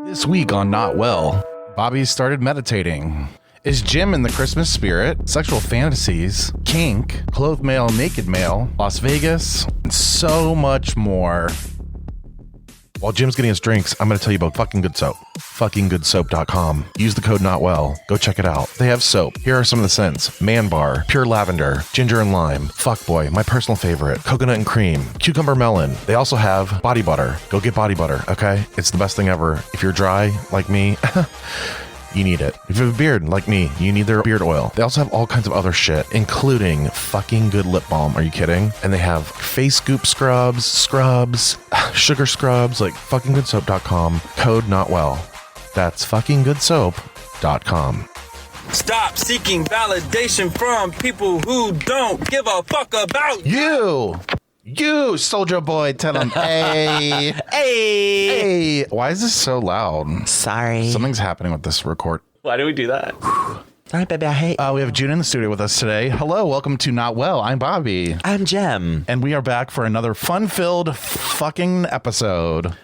This week on Not Well, Bobby started meditating. Is Jim in the Christmas spirit? Sexual fantasies, kink, clothed male, naked male, Las Vegas, and so much more. While Jim's getting his drinks, I'm going to tell you about fucking good soap. fuckinggoodsoap.com. Use the code NOTWELL. Go check it out. They have soap. Here are some of the scents. Man Bar, Pure Lavender, Ginger and Lime, Fuckboy, my personal favorite, Coconut and Cream, Cucumber Melon. They also have body butter. Go get body butter, okay? It's the best thing ever. If you're dry, like me, you need it. If you have a beard like me, you need their beard oil. They also have all kinds of other shit, including fucking good lip balm. Are you kidding? And they have face goop scrubs, sugar scrubs, like fuckinggoodsoap.com. Code NOTWELL. That's fuckinggoodsoap.com. Stop seeking validation from people who don't give a fuck about you. You, Soldier Boy, tell him, hey. Hey. Why is this so loud? Sorry. Something's happening with this record. Why do we do that? Sorry, baby, I hate. We have June in the studio with us today. Hello, welcome to Not Well. I'm Bobby. I'm Jem. And we are back for another fun-filled fucking episode.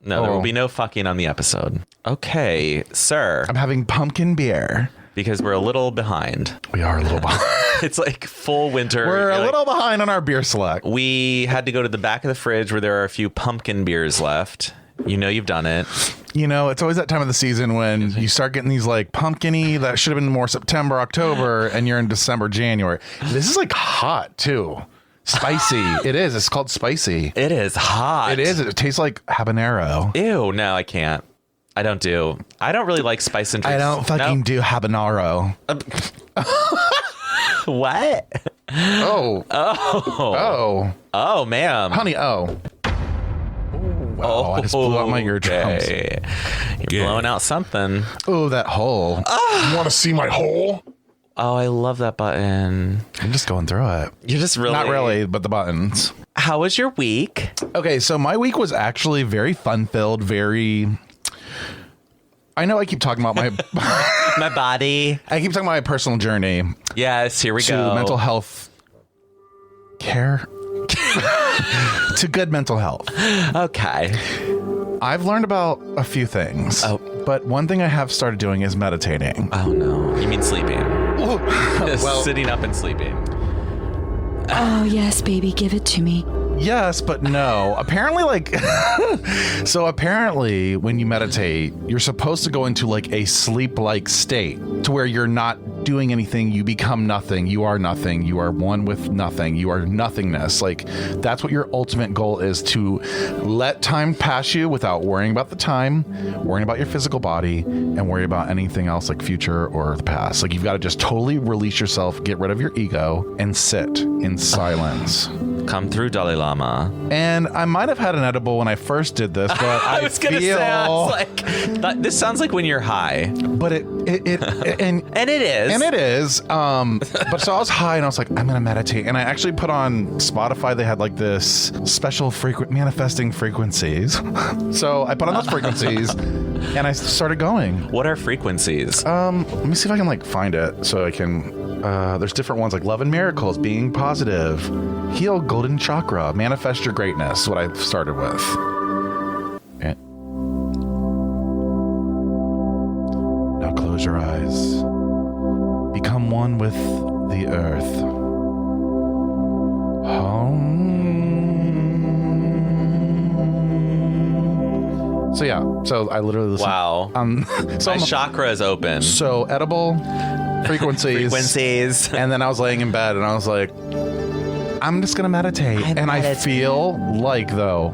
No, there will be no fucking on the episode. Okay, sir. I'm having pumpkin beer. Because we're a little behind. We are a little behind. It's like full winter. We're a little behind on our beer select. We had to go to the back of the fridge where there are a few pumpkin beers left. You know you've done it. You know, it's always that time of the season when you start getting these like pumpkin-y that should have been more September, October, and you're in December, January. This is like hot too. Spicy. It is. It's called spicy. It is hot. It is. It tastes like habanero. Ew, no, I can't. I don't really like spice and drinks. I don't fucking do habanero. What? Oh, ma'am. Honey, wow, I just blew out my eardrums. Okay. You're blowing out something. Oh, that hole. You want to see my hole? Oh, I love that button. I'm just going through it. You're just really... Not really, but the buttons. How was your week? Okay, so my week was actually very fun-filled, very... I know I keep talking about my... my body. I keep talking about my personal journey. Yes, here we go. To mental health care. To good mental health. Okay. I've learned about a few things. But one thing I have started doing is meditating. Oh, no. You mean sleeping. Well, sitting up and sleeping. Oh, yes, baby. Give it to me. Yes, but no. Apparently, apparently when you meditate, you're supposed to go into like a sleep-like state to where you're not doing anything. You become nothing. You are nothing. You are one with nothing. You are nothingness. Like, that's what your ultimate goal is, to let time pass you without worrying about the time, worrying about your physical body, and worry about anything else like future or the past. Like, you've got to just totally release yourself, get rid of your ego, and sit in silence. Come through, Dalai Lama. And I might have had an edible when I first did this, but I was going to say, I was like, this sounds like when you're high. But it and it is. And it is. But so I was high and I was like, I'm going to meditate. And I actually put on Spotify. They had like this special manifesting frequencies. So I put on those frequencies and I started going. What are frequencies? Let me see if I can like find it so I can. There's different ones like love and miracles, being positive, heal golden chakra, manifest your greatness. What I started with. Okay. Now close your eyes. Become one with the earth. So yeah. So I literally listen. Wow. So my chakra is open. So edible. Frequencies. And then I was laying in bed and I was like, I'm just going to meditate. I feel like, though,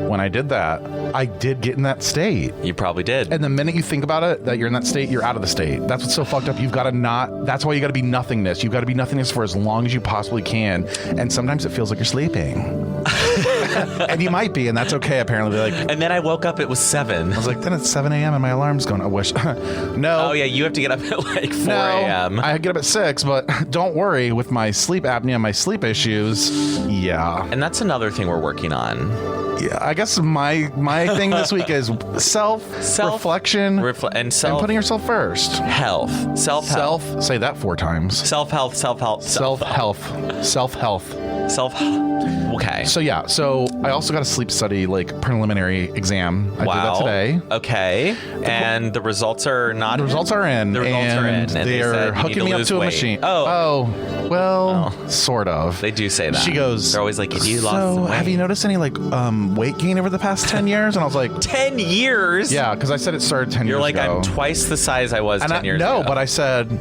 when I did that, I did get in that state. You probably did. And the minute you think about it, that you're in that state, you're out of the state. That's what's so fucked up. You've got to that's why you got to be nothingness. You've got to be nothingness for as long as you possibly can. And sometimes it feels like you're sleeping. And you might be, and that's okay, apparently. And then I woke up, it was 7. I was like, then it's 7 a.m. and my alarm's going. I wish. No. Oh, yeah, you have to get up at like 4 a.m. No, I get up at 6, but don't worry, with my sleep apnea, my sleep issues, yeah. And that's another thing we're working on. Yeah, I guess my thing this week is self-reflection and putting yourself first. Health. Self-health. Say that 4 times. Self-health. Self-health. Okay. So yeah, so I also got a sleep study like preliminary exam. I did that today. Okay. And the results are not. The results are in. The results are in. And They're hooking me up to a machine. Well, sort of. They do say that. She goes. They're always like, you lost some weight. Have you noticed any like weight gain over the past 10 years? And I was like, 10 years? Yeah, because I said it started 10 years ago. You're like, I'm twice the size I was 10 years ago. No, but I said,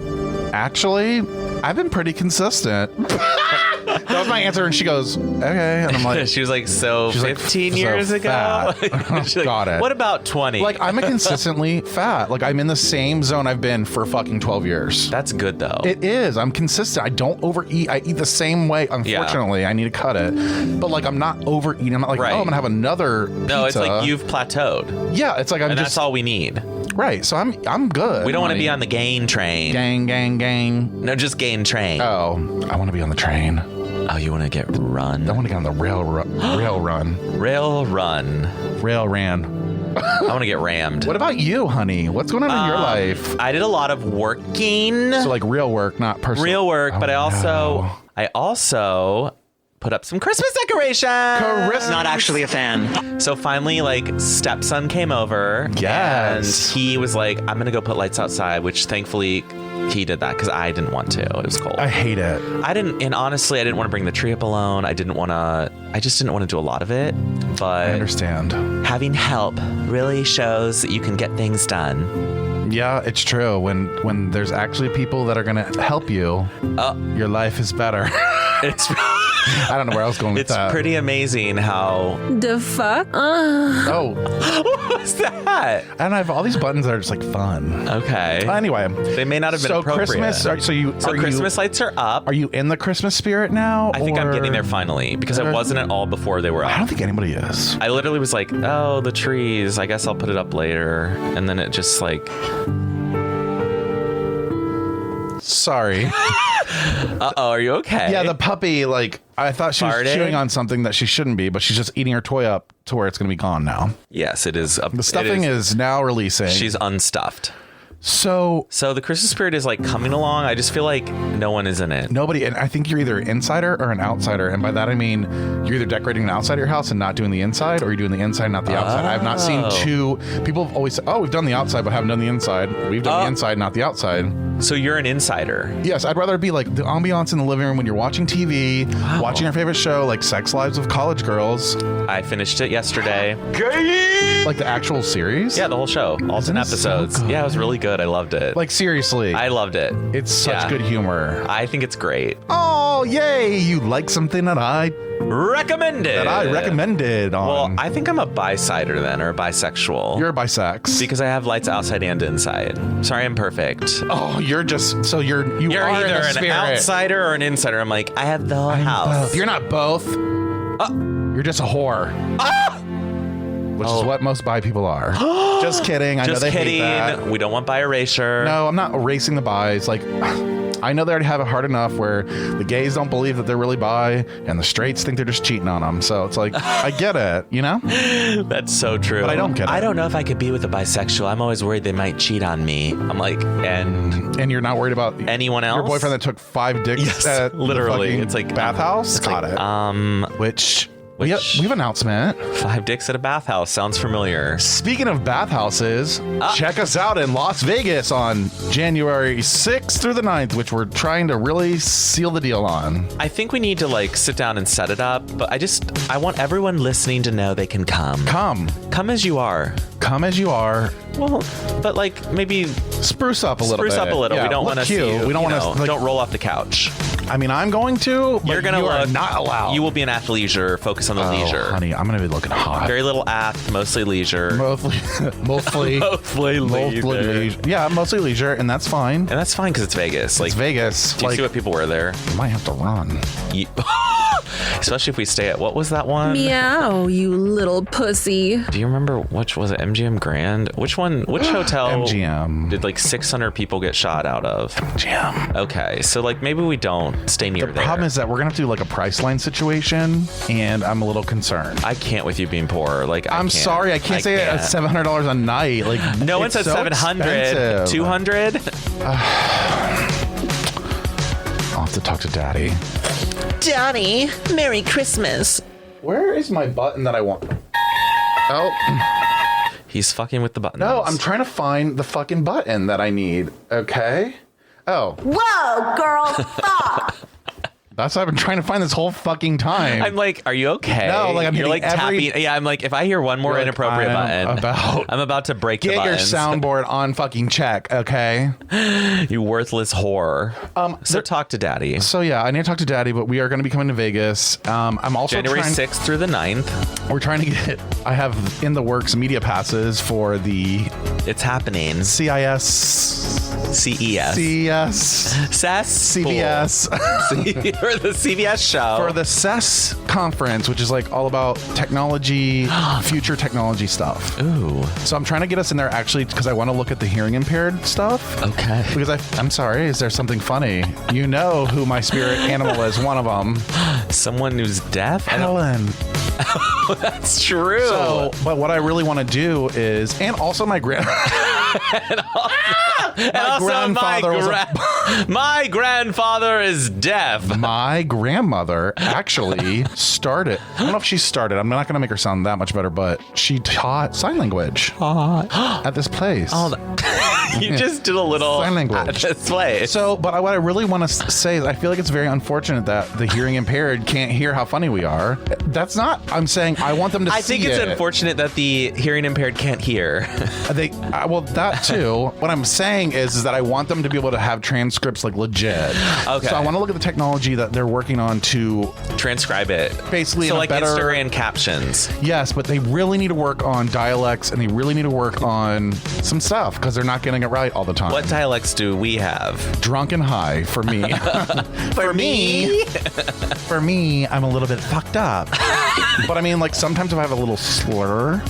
actually, I've been pretty consistent. That was my answer, and she goes, okay. And I'm like, she was like, so 15 like, years ago? Got like, it. What about 20? Like, I'm a consistently fat. Like, I'm in the same zone I've been for fucking 12 years. That's good, though. It is. I'm consistent. I don't overeat. I eat the same way. Unfortunately, I need to cut it. But, like, I'm not overeating. I'm not like, oh, I'm going to have another pizza. No, it's like you've plateaued. Yeah, it's like I'm and just... that's all we need. Right, so I'm good. We don't want to be on the gain train. Gang. No, just gain train. Oh, I want to be on the train. Oh, you want to get run? I want to get on the rail run. Rail run. Rail ran. I want to get rammed. What about you, honey? What's going on in your life? I did a lot of working. So like real work, not personal. Real work, but I also put up some Christmas decorations. Not actually a fan. So finally, like, stepson came over. Yes. And he was like, I'm going to go put lights outside, which thankfully he did that because I didn't want to. It was cold. I hate it. And honestly, I didn't want to bring the tree up alone. I just didn't want to do a lot of it. But I understand. Having help really shows that you can get things done. Yeah, it's true. When there's actually people that are going to help you, your life is better. It's I don't know where I was going with that. It's pretty amazing how... The fuck? Oh. What was that? And I have all these buttons that are just like fun. Okay. Anyway. They may not have been appropriate. Christmas lights are up. Are you in the Christmas spirit now? I think I'm getting there finally because I wasn't at all before they were up. I don't think anybody is. I literally was like, oh, the trees. I guess I'll put it up later. And then it just like... Sorry. Uh-oh, are you okay? Yeah, the puppy, like, I thought she was chewing on something that she shouldn't be, but she's just eating her toy up to where it's going to be gone now. Yes, it is. The stuffing is now releasing. She's unstuffed. So the Christmas spirit is like coming along. I just feel like no one is in it. Nobody, and I think you're either an insider or an outsider. And by that, I mean, you're either decorating the outside of your house and not doing the inside, or you're doing the inside, not the outside. I have not seen two. People have always said, oh, we've done the outside, but haven't done the inside. We've done the inside, not the outside. So you're an insider. Yes, I'd rather be like the ambiance in the living room when you're watching TV, watching your favorite show, like Sex Lives of College Girls. I finished it yesterday. Like the actual series? Yeah, the whole show. All 10 episodes. So yeah, it was really good. I loved it. Like, seriously. I loved it. It's such good humor. I think it's great. Oh, yay. You like something that I recommended. Well, I think I'm a bi-sider then, or a bisexual. You're a bisex. Because I have lights outside and inside. Sorry, I'm perfect. Oh, you're just, so you're either an outsider or an insider. I'm like, I have the whole house. Both. You're not both. You're just a whore. Which is what most bi people are. Just kidding. I know they hate that. We don't want bi erasure. No, I'm not erasing the bis. Like, I know they already have it hard enough where the gays don't believe that they're really bi and the straights think they're just cheating on them. So it's like, I get it, you know? That's so true. But I don't get it. I don't know if I could be with a bisexual. I'm always worried they might cheat on me. I'm like, and you're not worried about anyone else? Your boyfriend that took 5 dicks yes, at literally. The it's like bathhouse? It's Got like, it. Which we have an announcement. 5 dicks at a bathhouse. Sounds familiar. Speaking of bathhouses, check us out in Las Vegas on January 6th through the 9th, which we're trying to really seal the deal on. I think we need to like sit down and set it up, but I want everyone listening to know they can come. Come as you are. Come as you are. Well, but like maybe spruce up a little bit. Spruce up a little. Yeah, we don't want to see you. We don't want to. Like, don't roll off the couch. I mean, I'm going to. But You're gonna you look. Are not allowed. You will be an athleisure. Focus on the leisure, honey. I'm gonna be looking hot. Very little ath, mostly leisure. Mostly leisure. Yeah, mostly leisure, and that's fine. And that's fine because it's Vegas. Like, it's Vegas. Do you see what people wear there? You might have to run. Especially if we stay at, what was that one? Meow, you little pussy. Do you remember which was it? MGM Grand? Which hotel? MGM. Did like 600 people get shot out of? MGM. Okay, so like maybe we don't stay near there. The problem is that we're gonna have to do like a Priceline situation, and I'm a little concerned. I can't with you being poor. Like, I'm sorry, I can't say it's $700 a night. Like, no one said so 700. expensive. 200. I'll have to talk to Daddy. Daddy, Merry Christmas. Where is my button that I want? Oh. He's fucking with the buttons. No, I'm trying to find the fucking button that I need. Okay. Oh. Whoa, girl, stop. That's what I've been trying to find this whole fucking time. I'm like, are you okay? No, like I'm You're like every... tapping. Yeah, I'm like, if I hear one more inappropriate button, I'm about to break the Get your buttons. soundboard on fucking check, okay? You worthless whore. So talk to daddy. So yeah, I need to talk to daddy, but we are going to be coming to Vegas. I'm also January 6th through the 9th. We're trying to get, I have in the works media passes for the... It's happening. CES. CES. CBS. Or the CBS show. For the CES Conference, which is like all about technology, future technology stuff. Ooh. So I'm trying to get us in there actually because I want to look at the hearing impaired stuff. Okay. Because I'm sorry, is there something funny? You know who my spirit animal is, one of them. Someone who's deaf? Helen. That's true. So, but what I really want to do is, and also my my grandfather is deaf. My grandmother actually started. I don't know if she started. I'm not going to make her sound that much better, but she taught sign language at this place. You just did a little sign language at this place. So, but what I really want to say is, I feel like it's very unfortunate that the hearing impaired can't hear how funny we are. That's not. I'm saying I want them to. I think it's unfortunate that the hearing impaired can't hear. Well, that too. What I'm saying is that I want them to be able to have transcripts like legit. Okay. So I want to look at the technology that they're working on to transcribe it. Basically, so in like better, Instagram captions. Yes, but they really need to work on dialects and they really need to work on some stuff because they're not getting it right all the time. What dialects do we have? Drunk and high for me. For me? For me, I'm a little bit fucked up. But I mean, like sometimes if I have a little slur.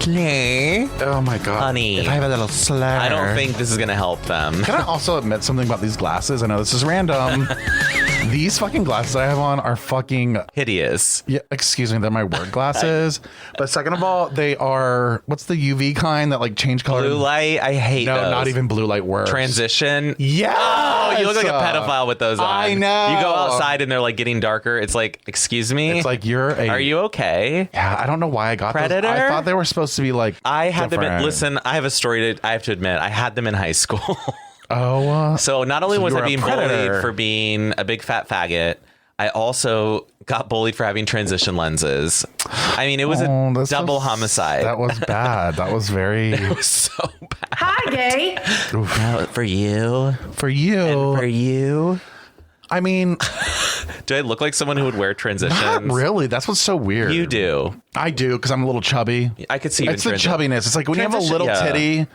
Oh my god, honey! If I have a little slur, I don't think this is gonna help them. Can I also admit something about these glasses? I know this is random. These fucking glasses I have on are fucking hideous. Yeah, excuse me, they're my word glasses. But second of all, they are, what's the UV kind that like change color? Blue light. I hate those. No, not even blue light works. Transition. Yeah. Oh, you look like a pedophile with those on. I know. You go outside and they're like getting darker. It's like, excuse me. It's like are you okay? Yeah, I don't know why I got Predator? those. I thought they were supposed to be like I had different. them. Listen, I have a story I have to admit. I had them in high school. Oh. So not only was I being predator. bullied for being a big fat faggot, I also got bullied for having transition lenses. I mean, it was a double homicide. That was bad. That was very... It was so bad. Hi, gay. For you. For you. And for you. I mean... Do I look like someone who would wear transitions? Not really. That's what's so weird. You do. I do, because I'm a little chubby. I could see you. It's the chubbiness. It's like when you have a little titty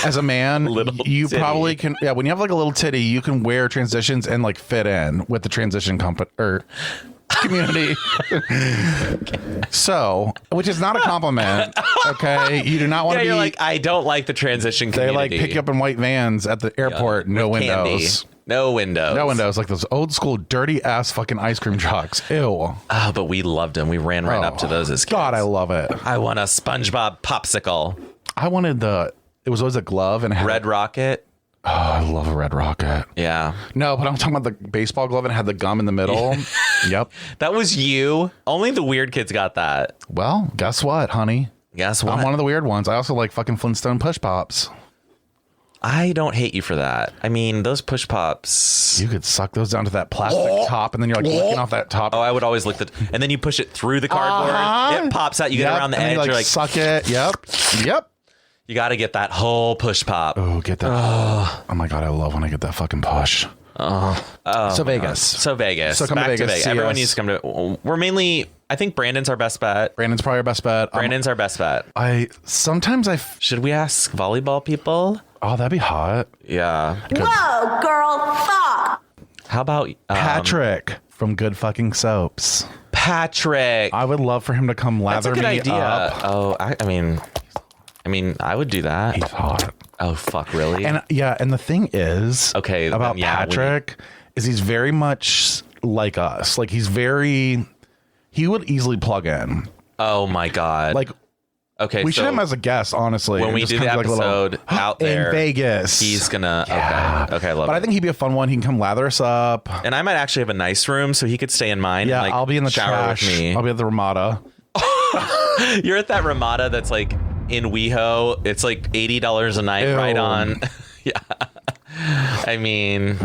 as a man, you titty. probably can. Yeah, when you have like a little titty, you can wear transitions and like fit in with the transition community. So, which is not a compliment. Okay, you do not want to be. You're like, I don't like the transition community. They like pick you up in white vans at the airport. No windows. Candy. No windows. No windows. Like those old school dirty ass fucking ice cream trucks. Ew. Oh, but we loved them. We ran right up to those as kids. God, I love it. I want a SpongeBob popsicle. I wanted it was always a glove and it had Red Rocket. Oh, I love a Red Rocket. Yeah. No, but I'm talking about the baseball glove and it had the gum in the middle. Yep. That was you. Only the weird kids got that. Well, guess what, honey? Guess what? I'm one of the weird ones. I also like fucking Flintstone push pops. I don't hate you for that. I mean, those push pops. You could suck those down to that plastic top, and then you're like licking off that top. Oh, I would always lick and then you push it through the cardboard. It pops out. You get around the edge. You're like, suck it. Yep. You got to get that whole push pop. Oh, get that. Oh my God, I love when I get that fucking push. So Vegas. So Vegas. So come Back to Vegas. Everyone needs to come to. We're mainly. I think Brandon's our best bet. Brandon's probably our best bet. Brandon's our best bet. Should we ask volleyball people? Oh, that'd be hot. Yeah. Whoa, girl, fuck. How about Patrick from Good Fucking Soaps? Patrick. I would love for him to come lather That's a good me idea. up. Oh, I mean, I would do that. He's hot. Oh, fuck, really? And and the thing is, okay, about Patrick is he's very much like us. Like he would easily plug in. Oh my God. Like Okay, We so should have him as a guest, honestly. when and we just do the kind of like a little- episode out there in Vegas, he's gonna. Yeah. Okay, I love But I it. think he'd be a fun one. He can come lather us up. And I might actually have a nice room, so he could stay in mine. Yeah, and, like, I'll be in the shower trash. with me. I'll be at the Ramada. You're at that Ramada that's like in WeHo. It's like $80 a night, Ew. right on. Yeah. I mean,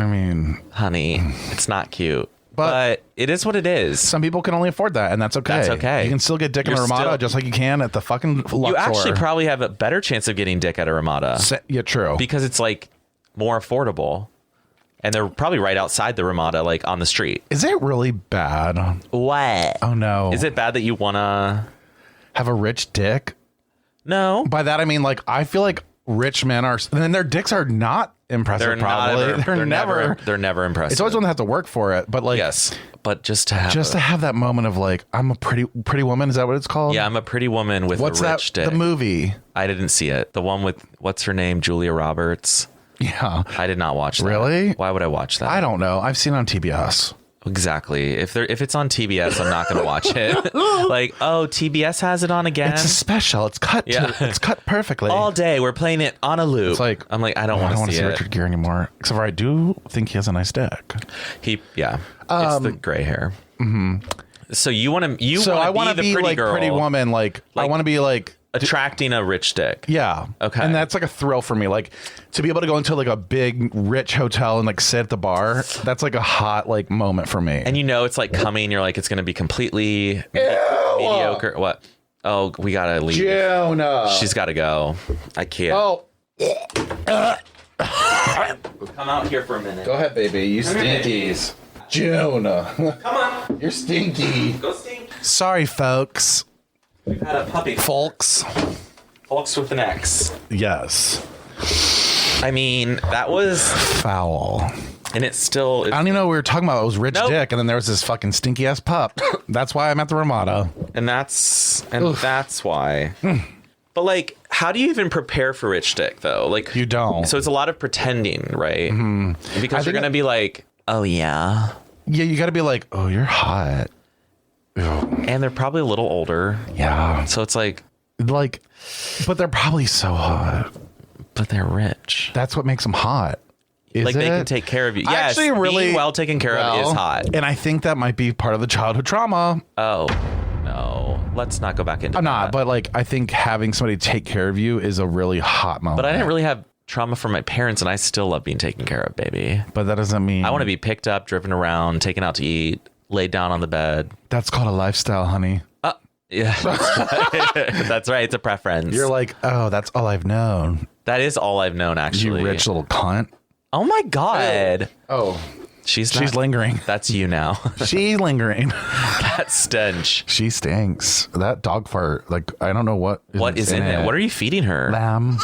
honey, it's not cute. But it is what it is. Some people can only afford that, and that's okay. That's okay. You can still get dick in You're a Ramada still- just like you can at the fucking Luxor. You actually probably have a better chance of getting dick at a Ramada. Yeah, true. Because it's like more affordable. And they're probably right outside the Ramada, like on the street. Is it really bad? What? Oh, no. Is it bad that you want to have a rich dick? No. By that, I mean, like, I feel like rich men are, and their dicks are not impressive, They're probably. not ever, They're never impressive. It's always one that has to work for it. But, like, yes. But just to have that moment of, like, I'm a pretty woman. Is that what it's called? Yeah, I'm a pretty woman with What's a rich that? dick. The movie. I didn't see it. The one with, what's her name? Julia Roberts. Yeah. I did not watch that. Really? Why would I watch that? I don't know. I've seen it on TBS. Exactly. If it's on TBS, I'm not going to watch it. Like, oh, TBS has it on again. It's a special. It's cut. It's cut perfectly. All day we're playing it on a loop. It's like I'm like, I don't want to see it. Richard Gere anymore. Except for I do think he has a nice dick. It's the gray hair. Mm-hmm. So you want to I want to be the pretty like girl, pretty woman. Like I want to be like attracting a rich dick. Yeah. Okay. And that's like a thrill for me. Like to be able to go into like a big rich hotel and like sit at the bar. That's like a hot like moment for me. And it's like coming. You're like, it's going to be completely mediocre. What? Oh, we got to leave. Jonah. She's got to go. I can't. Oh. Come out here for a minute. Go ahead, baby. You stinkies. Jonah. Come on. You're stinky. Go stink. Sorry, folks. We've had a puppy. Folks. Folks with an X. Yes. I mean, that was foul. And it's still... I don't even know what we were talking about. It was rich Nope. dick, and then there was this fucking stinky ass pup. That's why I'm at the Ramada. And that's why. But like, how do you even prepare for rich dick though? Like you don't. So it's a lot of pretending, right? Mm-hmm. Because you're gonna be like, oh yeah. Yeah, you gotta be like, oh, you're hot. Ew. And they're probably a little older. Yeah. So it's like, but they're probably so hot. But they're rich. That's what makes them hot. Is like it? they can take care of you. Yes, Actually, really being well taken care of is hot. And I think that might be part of the childhood trauma. Oh no, let's not go back into. I'm that. not, but like I think having somebody take care of you is a really hot moment. But I didn't really have trauma from my parents, and I still love being taken care of, baby. But that doesn't mean I want to be picked up, driven around, taken out to eat, laid down on the bed. That's called a lifestyle, honey. Yeah, that's right. It's a preference. You're like, oh, that's all I've known. That is all I've known, actually. You rich little cunt. Oh my god. Oh, she's lingering. That's you now. She's lingering. That stench. She stinks. That dog fart. Like I don't know what is in it. What are you feeding her? Lamb.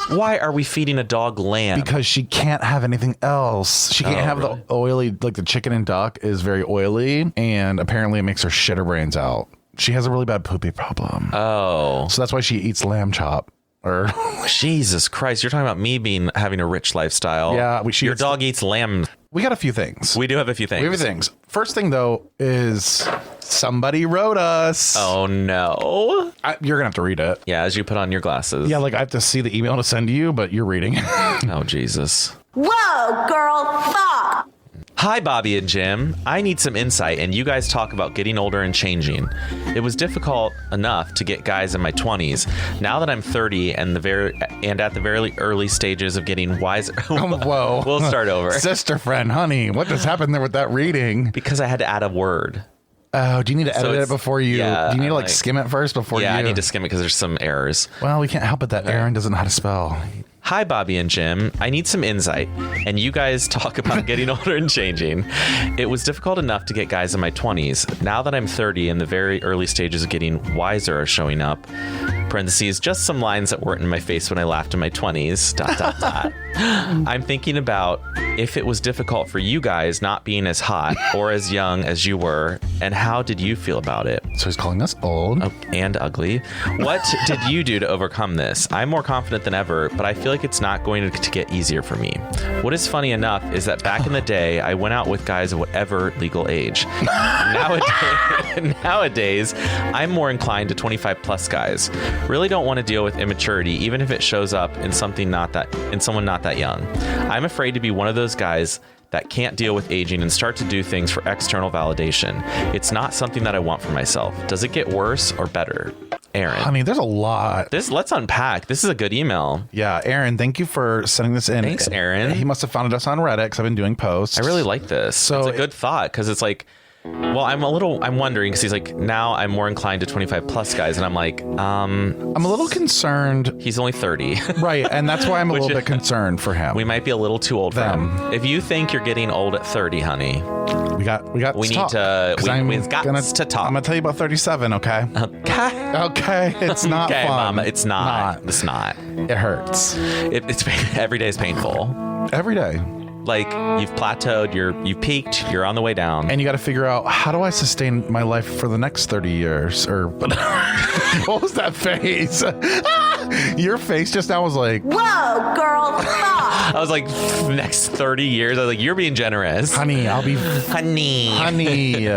Why are we feeding a dog lamb? Because she can't have anything else. She can't have really? the oily, like the chicken and duck is very oily, and apparently it makes her shit her brains out. She has a really bad poopy problem. Oh. So that's why she eats lamb chop. Or Jesus Christ, you're talking about me having a rich lifestyle. Yeah, your dog eats lamb. We got a few things. We do have a few things. We have a few things. First thing though is somebody wrote us. Oh no. You're gonna have to read it. Yeah, as you put on your glasses. Yeah, like I have to see the email to send to you, but you're reading. Oh Jesus. Whoa, girl, fuck! Hi, Bobby and Jim. I need some insight, and you guys talk about getting older and changing. It was difficult enough to get guys in my 20s. Now that I'm 30 and at the very early stages of getting wiser. Whoa. We'll start over. Sister friend, honey, what just happened there with that reading? Because I had to add a word. Oh, do you need to edit it before you? Yeah, do you need to I'm like skim it first before you? Yeah, I need to skim it because there's some errors. Well, we can't help it that Aaron doesn't know how to spell. Hi, Bobby and Jim. I need some insight, and you guys talk about getting older and changing. It was difficult enough to get guys in my 20s. Now that I'm 30 and the very early stages of getting wiser are showing up, parentheses, just some lines that weren't in my face when I laughed in my 20s, ... I'm thinking about if it was difficult for you guys not being as hot or as young as you were, and how did you feel about it? So he's calling us old. Oh, and ugly. What did you do to overcome this? I'm more confident than ever, but I feel like it's not going to get easier for me. What is funny enough is that back in the day, I went out with guys of whatever legal age. Nowadays, I'm more inclined to 25 plus guys. Really don't want to deal with immaturity, even if it shows up in someone not that young. I'm afraid to be one of those guys that can't deal with aging and start to do things for external validation. It's not something that I want for myself. Does it get worse or better? Aaron. Honey, there's a lot. Let's unpack. This is a good email. Yeah, Aaron, thank you for sending this in. Thanks, Aaron. He must have found us on Reddit because I've been doing posts. I really like this. So it's a good thought because it's like, well, I'm wondering because he's like, now I'm more inclined to 25 plus guys. And I'm like, I'm a little concerned. He's only 30. Right. And that's why I'm a little bit concerned for him. We might be a little too old for him. If you think you're getting old at 30, honey, we got we've got to talk. I'm going to tell you about 37, okay? Okay. It's not okay, fun. Mama, it's not. It's not. It hurts. It's every day is painful. Every day. Like you've plateaued, you've peaked, you're on the way down. And you got to figure out, how do I sustain my life for the next 30 years? Or what was that face? Your face just now was like, Whoa, girl, fuck. I was like, next 30 years. I was like, you're being generous. honey, I'll be honey.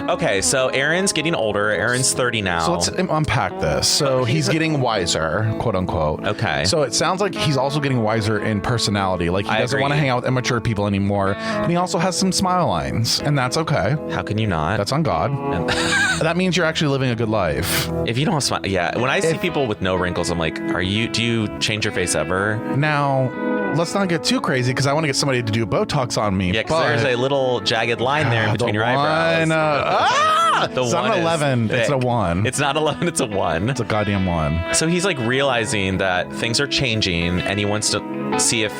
Okay, so Aaron's getting older. Aaron's 30 now. So let's unpack this. So he's getting wiser, quote unquote. Okay. So it sounds like he's also getting wiser in personality. Like he doesn't want to hang out with immature people anymore. And he also has some smile lines, and that's okay. How can you not? That's on God. That means you're actually living a good life. If you don't have smile, yeah. When I see people with no wrinkles, I'm like, do you change your face ever? Now, let's not get too crazy because I want to get somebody to do Botox on me. Yeah, because there's a little jagged line there in between your eyebrows. It's not 11. It's a 1. It's not 11. It's a 1. It's a goddamn 1. So he's like realizing that things are changing and he wants to see if...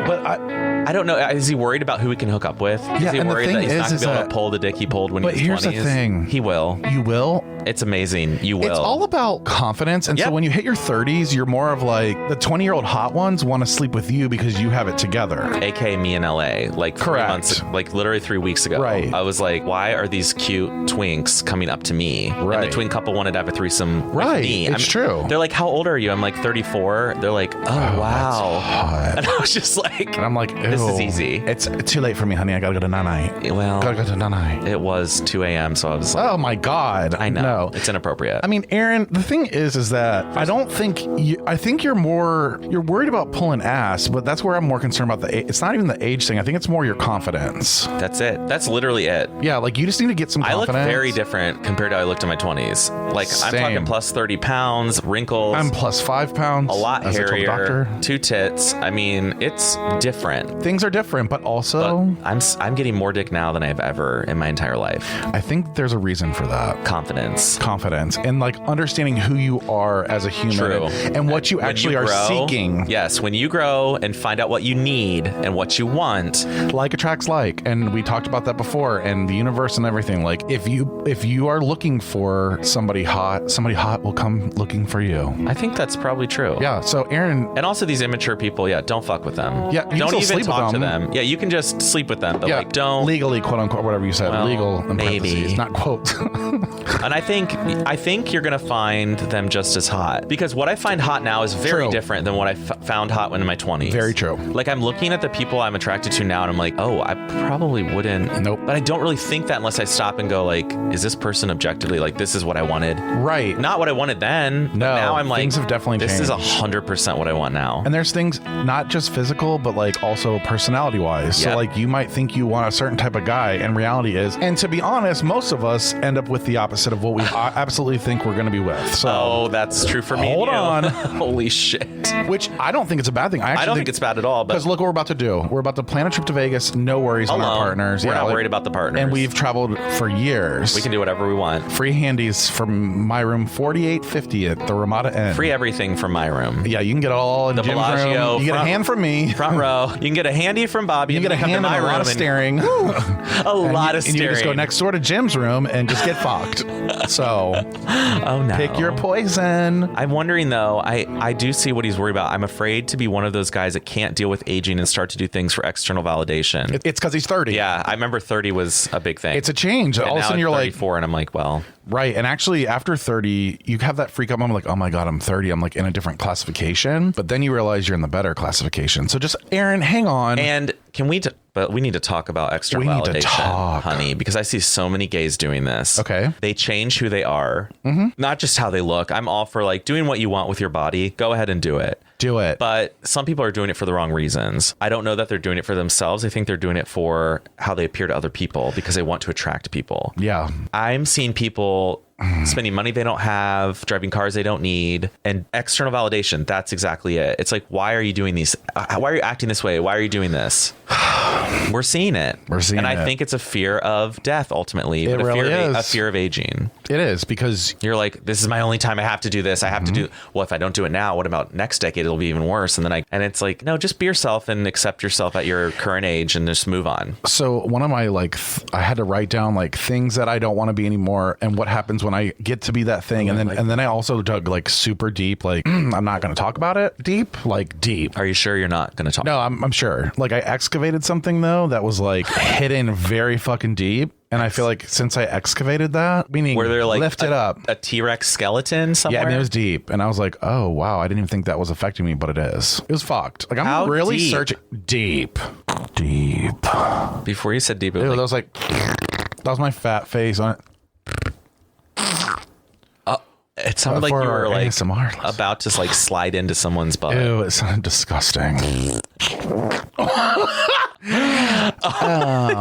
But I don't know. Is he worried about who he can hook up with? Yeah, is he and worried the thing that he's not going is to be able that- to pull the dick he pulled when he was 20s? But here's the thing. He will. You will? It's amazing. You will. It's all about confidence. And so when you hit your 30s, you're more of like, the 20-year-old hot ones want to sleep with you because you have it together. AKA me in LA. Like 3 months, like literally 3 weeks ago. Right. I was like, why are these cute twinks coming up to me? Right. And the twin couple wanted to have a threesome with me. It's true. They're like, how old are you? I'm like 34. They're like, oh wow. Hot. And I was just like, And I'm like, this is ew. easy. It's too late for me, honey. I gotta go to Nanai. Well, Gotta go to Nanai. it was 2 a.m. So I was like, Oh my God. I know. No. It's inappropriate. I mean, Aaron, the thing is that I don't think I think you're worried about pulling ass, but that's where I'm more concerned about it's not even the age thing. I think it's more your confidence. That's it. That's literally it. Yeah, like you just need to get some confidence. I look very different compared to how I looked in my 20s. Like I'm Same. talking plus 30 pounds, wrinkles. I'm plus 5 pounds. a lot as I told the hairier, doctor. 2 tits. I mean, it's different. Things are different, but also But I'm getting more dick now than I've ever in my entire life. I think there's a reason for that. Confidence. And like understanding who you are as a human. True. And what you When actually you are grow, seeking. Yes, when you grow and find out what you need and what you want. Like attracts like, and we talked about that before, and the universe and everything. Like if you are looking for somebody hot will come looking for you. I think that's probably true. Yeah. So Aaron, And also these immature people, don't fuck with them. Yeah, you can don't still even sleep with talk to them. them. Yeah, you can just sleep with them, but yeah, like don't. legally, quote unquote, whatever you said, Well, legal in maybe. parentheses, not quote. And I think you're gonna find them just as hot, because what I find hot now is very True. different than what I found hot when in my 20s. Very true. Like I'm looking at the people I'm attracted to now, and I'm like, oh, I probably wouldn't. Nope. But I don't really think that unless I stop and go like, is this person objectively like this is what I wanted? Right. Not what I wanted then. But No, now I'm like, things have definitely this is changed. 100% what I want now. And there's things not just physical, but like also personality wise. Yep. So like you might think you want a certain type of guy, and reality is, and to be honest, most of us end up with the opposite of what we absolutely think we're going to be with. So Oh, that's true for me. Hold and you. on. Holy shit. which I don't think it's a bad thing. I don't think it's bad at all. Because But look what we're about to do. We're about to plan a trip to Vegas. No worries on our alone. partners. We're not like- worried about the partners. And we've traveled for years. We can do whatever we want. Free handies from my room, 4850 at the Ramada Inn. Free everything from my room. Yeah, you can get it all in The Jim's Bellagio, room. You get a front- hand from me. Front row. You can get a handy from Bobby. You and get a then come hand to and my a lot room of and- staring. A lot of And you staring. just go next door to Jim's room and just get fucked. So Oh no. pick your poison. I'm wondering though, I do see what he's worried about. I'm afraid to be one of those guys that can't deal with aging and start to do things for external validation. It's because he's 30. Yeah, I remember 30 was a big thing. It's a change. And All of a now sudden you're I'm like, 34 and I'm like, well, right. And actually after 30, you have that freak out moment like, oh my God, I'm 30. I'm like in a different classification. But then you realize you're in the better classification. So just, Aaron, hang on. and can we but we need to talk about external We need to validation, talk. honey, because I see so many gays doing this. Okay. They change who they are, not just how they look. I'm all for like doing what you want with your body. Go ahead and do it. Do it. But some people are doing it for the wrong reasons. I don't know that they're doing it for themselves. I think they're doing it for how they appear to other people because they want to attract people. Yeah. I'm seeing people spending money they don't have, driving cars they don't need, and external validation. That's exactly it. It's like, why are you doing these? Why are you acting this way? Why are you doing this? We're seeing it. And I think it's a fear of death ultimately, It but really is. a fear of aging. It is because You're like, this is my only time I have to do this. I have to do, well, if I don't do it now, what about next decade? It'll be even worse. And it's like, no, just be yourself and accept yourself at your current age and just move on. so one of my I had to write down like things that I don't want to be anymore and what happens when I get to be that thing. And then I also dug like super deep, like I'm not going to talk about it deep. Are you sure you're not going to talk? No, I'm sure. Like I excavated something though that was like hidden very fucking deep. And I feel like since I excavated that, meaning Were there like lift it up. a T-Rex skeleton somewhere? Yeah, I mean, it was deep. And I was like, oh, wow, I didn't even think that was affecting me, but it is. It was fucked. Like, I'm How really deep? searching. Deep. Before you said deep, it Ew, was that like, was like, that was my fat face on it. it sounded like For you were our like ASMR. about to like slide into someone's butt. Ew, it sounded disgusting.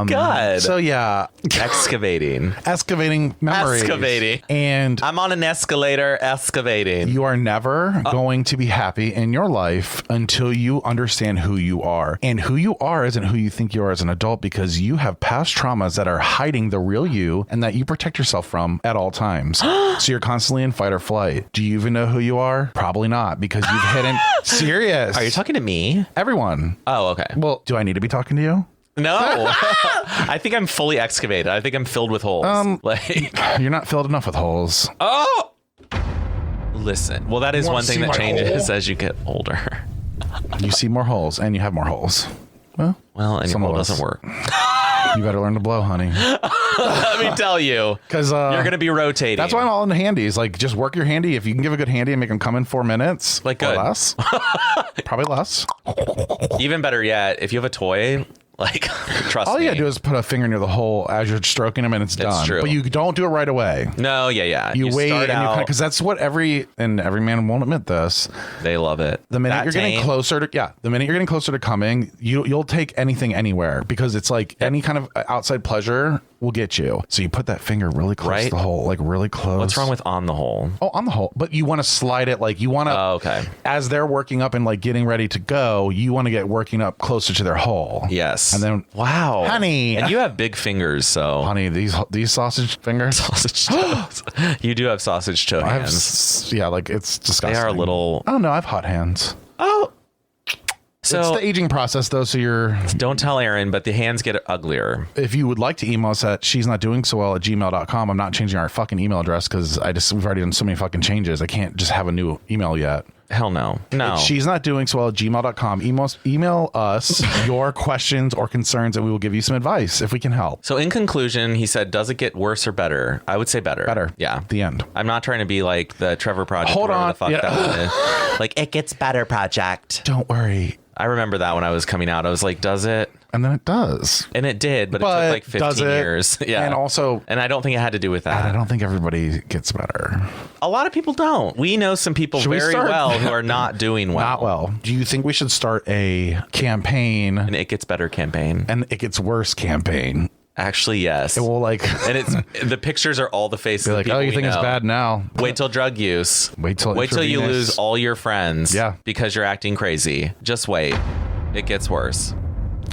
God. So, yeah, Excavating. excavating memories. Excavating. And I'm on an escalator excavating. you are never going to be happy in your life until you understand who you are. And who you are isn't who you think you are as an adult because you have past traumas that are hiding the real you and that you protect yourself from at all times. So you're constantly in fight or flight. Do you even know who you are? Probably not because you've hidden. Serious. Are you talking to me? Everyone. Oh, okay. Well, do I need to be talking to you? No. I think I'm fully excavated. I think I'm filled with holes. Like, You're not filled enough with holes. oh! Listen. Well, that is Wanna one thing see that my changes hole? as you get older. You see more holes and you have more holes. Well, Well, and your some hole of us. doesn't work. You better learn to blow, honey. Let me tell you. Because You're going to be rotating. that's why I'm all in the handies. Like, just work your handy. If you can give a good handy and make them come in 4 minutes, Like, or good. less, probably less. Even better yet, if you have a toy, like, trust All me. you gotta do is put a finger near the hole as you're stroking them, and it's done. true. But you don't do it right away. No, yeah. You wait, start and out, because that's what every man won't admit this. they love it. The minute That you're getting tame, closer to the minute you're getting closer to coming, you'll take anything anywhere because it's like any kind of outside pleasure will get you. So you put that finger really close Right? to the hole, like really close. What's wrong with on the hole? Oh, on the hole, but you want to slide it like you want to. Oh, okay. As they're working up and like getting ready to go, you want to get working up closer to their hole. Yes. And then, wow, honey. and you have big fingers, so honey, these sausage fingers. sausage toes. You do have sausage toe I have, hands. yeah, like it's disgusting. They are a little. Oh no, I have hot hands. Oh. So It's the aging process though. So don't tell Aaron, but the hands get uglier. if you would like to email us at she's not doing so well at gmail.com, I'm not changing our fucking email address because we've already done so many fucking changes. I can't just have a new email yet. Hell no. No. She's not doing so well at gmail.com. Email us your questions or concerns and we will give you some advice if we can help. So in conclusion, he said, does it get worse or better? I would say better. Better. Yeah. The end. I'm not trying to be like the Trevor Project. Hold whatever on. The fuck Yeah. that one is. Like, it gets better project. Don't worry. I remember that when I was coming out. I was like, does it? And then it does. And it did, but it But took like 15 does it? years. Yeah. And also, And I don't think it had to do with that. I don't think everybody gets better. A lot of people don't. We know some people Should we very start? well who are not doing well. Not well. Do you think we should start a campaign An It Gets Better campaign. and it gets worse campaign? Actually, yes. It will like And it's the pictures are all the faces be of like, people oh, you we think it's know. bad now? Wait till drug use. Wait till you intravenous. lose all your friends. Yeah. Because you're acting crazy. Just wait. It gets worse.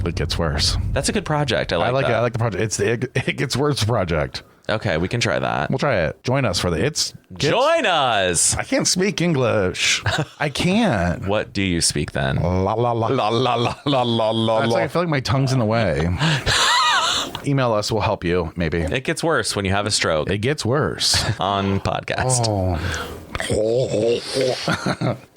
It gets worse. That's a good project. I like that. I like the project. It's the It Gets Worse project. Okay, we can try that. We'll try it. Join us for the Join us. I can't speak English. I can't. What do you speak then? La la la la la la la la la. It's like I feel like my tongue's in the way. email us. We'll help you. Maybe It gets worse when you have a stroke it gets worse. on podcast.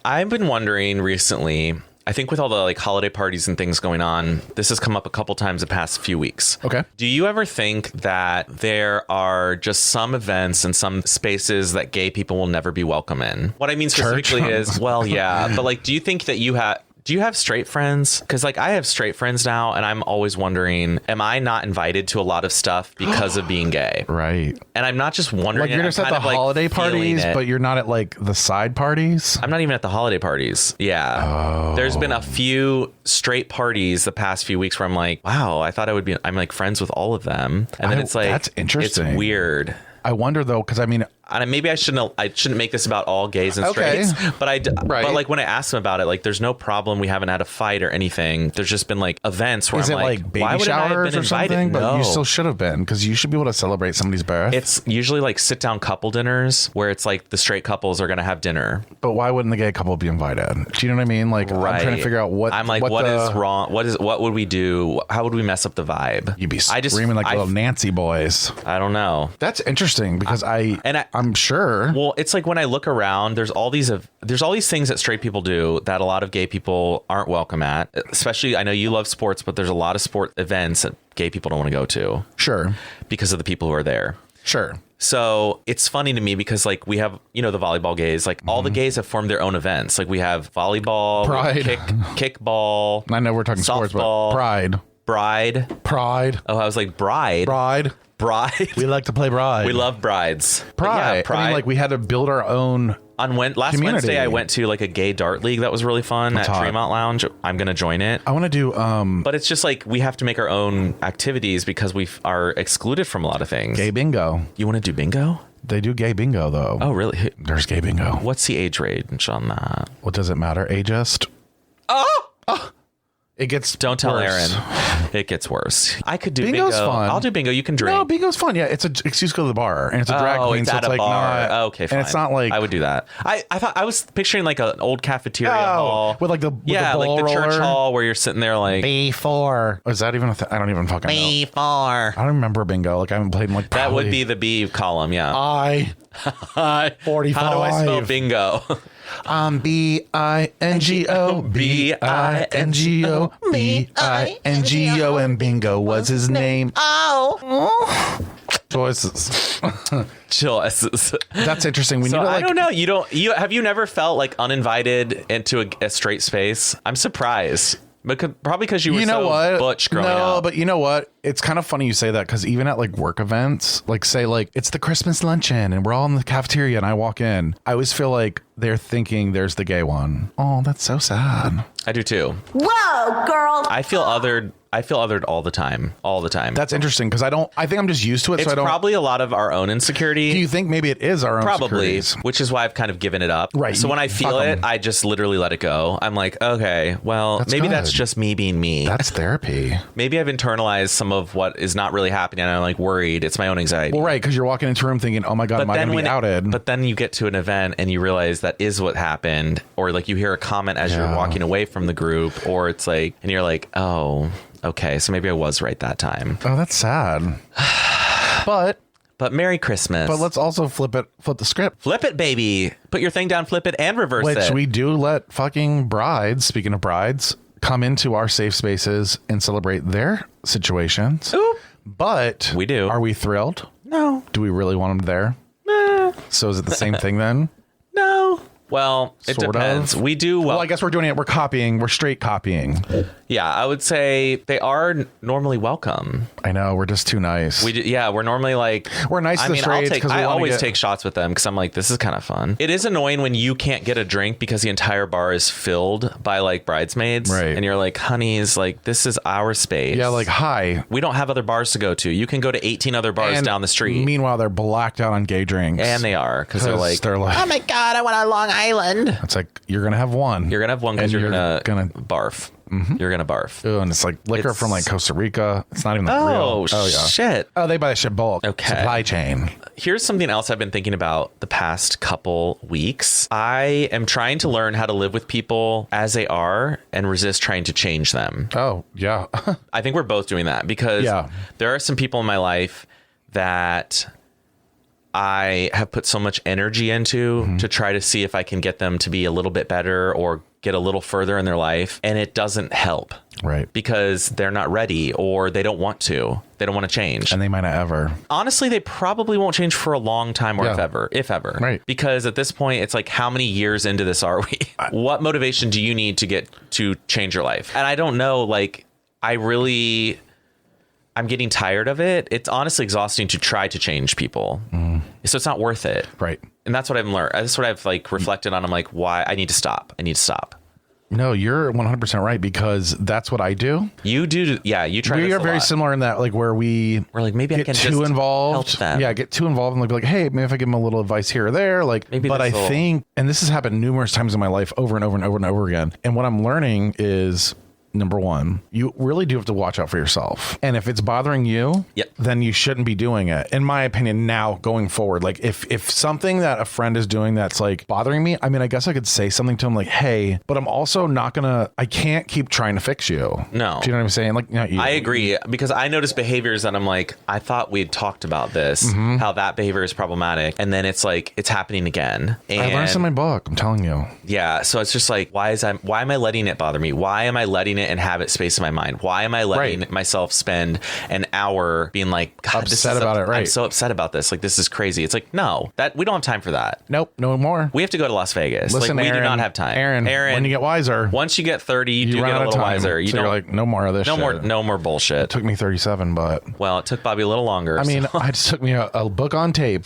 I've been wondering recently, I think with all the like holiday parties and things going on, this has come up a couple times the past few weeks. Okay. Do you ever think that there are just some events and some spaces that gay people will never be welcome in? What I mean specifically is, well, yeah, but like, do you think that do you have straight friends? Because like I have straight friends now, and I'm always wondering, am I not invited to a lot of stuff because of being gay? Right. And I'm not just wondering. Like you're just at the holiday parties, but you're not at like the side parties. I'm not even at the holiday parties. Yeah. There's been a few straight parties the past few weeks where I'm like, wow, I thought I'm like friends with all of them. And then it's like, that's interesting. It's weird. I wonder though, because I mean, and maybe I shouldn't make this about all gays and straights, but but like when I asked them about it, like there's no problem. We haven't had a fight or anything. There's just been like events where is I'm it like baby why showers or something? No. But you still should have been, because you should be able to celebrate somebody's birth. It's usually like sit down couple dinners where it's like the straight couples are going to have dinner. But why wouldn't the gay couple be invited? Do you know what I mean? Like, right. I'm trying to figure out what I'm like. What is wrong? What would we do? How would we mess up the vibe? You'd be screaming like little Nancy boys. I don't know. That's interesting because I'm sure. Well, it's like when I look around, there's all these things that straight people do that a lot of gay people aren't welcome at. Especially, I know you love sports, but there's a lot of sport events that gay people don't want to go to. Sure. Because of the people who are there. Sure. So it's funny to me because like we have, the volleyball gays, like all the gays have formed their own events. Like we have volleyball, Pride, kickball. I know we're talking softball, sports, but Pride. Oh, I was like Bride. We like to play bride. We love brides. Pride. Yeah, Pride. I mean, like we had to build our own. Last Wednesday, I went to like a gay dart league that was really fun at Tremont Lounge. I'm going to join it. I want to do. But it's just like we have to make our own activities because we are excluded from a lot of things. Gay bingo. You want to do bingo? They do gay bingo though. Oh, really? There's gay bingo. What's the age range on that? What does it matter? Ageist? Oh! It gets Don't tell worse. Aaron. It gets worse. I could do Bingo's bingo. Fun. I'll do bingo. You can drink. No, bingo's fun. Yeah, it's an excuse to go to the bar, and it's a drag queen, it's so at it's a like bar. not. Okay, fine. And it's not like I would do that. I thought I was picturing like an old cafeteria hall with like the like the church hall where you're sitting there like B4. Is that even a thing? I don't even fucking know. B4. I don't remember bingo. Like I haven't played in like that would be the B column. Yeah. I-45. How do I spell bingo? B-I-N-G-O, B-I-N-G-O, B-I-N-G-O, and bingo was his name. Oh. Choices. That's interesting. We need to, like, I don't know. Have you never felt like uninvited into a straight space? I'm surprised. Probably because you were butch growing up. No, but you know what? It's kind of funny you say that, because even at like work events, like say like it's the Christmas luncheon and we're all in the cafeteria and I walk in, I always feel like they're thinking there's the gay one. Oh, that's so sad. I do too. Whoa, girl. I feel othered all the time. That's interesting, because I think I'm just used to it. It's probably a lot of our own insecurity. Do you think maybe it is our own Probably, which is why I've kind of given it up. Right. So when I feel it, I just literally let it go. I'm like, okay, well, maybe that's just me being me. That's therapy. Maybe I've internalized some of what is not really happening, and I'm like worried. It's my own anxiety. Well, right, because you're walking into a room thinking, oh my God, am I going to be outed? But then you get to an event and you realize that is what happened, or like you hear a comment as you're walking away from the group, or it's like, and you're like, oh, okay, so maybe I was right that time. Oh, that's sad. But Merry Christmas. But let's also flip the script. Flip it, baby. Put your thing down, flip it, and reverse it. Which we do let fucking brides, speaking of brides, come into our safe spaces and celebrate their situations. Ooh. But we do. Are we thrilled? No. Do we really want them there? No. So is it the same thing then? No. Well, it sort depends. Of. We do well. I guess we're doing it. We're copying. We're straight copying. Yeah, I would say they are normally welcome. I know, we're just too nice. We're normally like we're nice to the straights because I always take shots with them because I'm like, this is kind of fun. It is annoying when you can't get a drink because the entire bar is filled by like bridesmaids, right? And you're like, honeys, like this is our space. Yeah, like hi. We don't have other bars to go to. You can go to 18 other bars down the street. Meanwhile, they're blacked out on gay drinks, and they are because they're like, oh my God, I want a Long Island. It's like you're gonna have one. You're gonna have one because you're gonna barf. you're gonna barf. Ooh, and it's like liquor from like Costa Rica. It's not even like real. Oh, shit. Oh, they buy that shit bulk. Okay. Supply chain. Here's something else I've been thinking about the past couple weeks. I am trying to learn how to live with people as they are and resist trying to change them. Oh, yeah. I think we're both doing that because there are some people in my life that I have put so much energy into to try to see if I can get them to be a little bit better or get a little further in their life. And it doesn't help. Right. Because they're not ready or they don't want to. They don't want to change. And they might not ever. Honestly, they probably won't change for a long time or if ever. Right. Because at this point, it's like, how many years into this are we? What motivation do you need to get to change your life? And I don't know, like, I'm getting tired of it. It's honestly exhausting to try to change people. So it's not worth it. Right. And that's what I've learned. That's what I've like reflected on. I'm like, why? I need to stop. No, you're 100% right, because that's what I do. You do. Yeah. You try. We are very similar in that, like, where we're like, maybe I can too just involved. Help them. Yeah. Get too involved and be like, hey, maybe if I give them a little advice here or there, like, maybe but I think, and this has happened numerous times in my life over and over and over and over again. And what I'm learning is, number one, you really do have to watch out for yourself. And if it's bothering you, then you shouldn't be doing it. In my opinion, now going forward, like if something that a friend is doing that's like bothering me, I mean, I guess I could say something to him like, hey, but I'm also not I can't keep trying to fix you. No. Do you know what I'm saying? Like, not you. I agree, because I notice behaviors that I'm like, I thought we'd talked about this, how that behavior is problematic. And then it's like, it's happening again. And I learned this in my book. I'm telling you. Yeah. So it's just like, why am I letting it bother me? Why am I letting it and have it space in my mind? Why am I letting myself spend an hour being like, God, upset about it? Right. I'm so upset about this. Like, this is crazy. It's like, no, that we don't have time for that. Nope. No more. We have to go to Las Vegas. Listen, like, we Aaron, do not have time. Aaron, when you get wiser, once you get 30, you do run get out a of little time. wiser. You So don't you're like, no more of this. No more bullshit. It took me 37, but well, it took Bobby a little longer. I mean, it just took me a book on tape.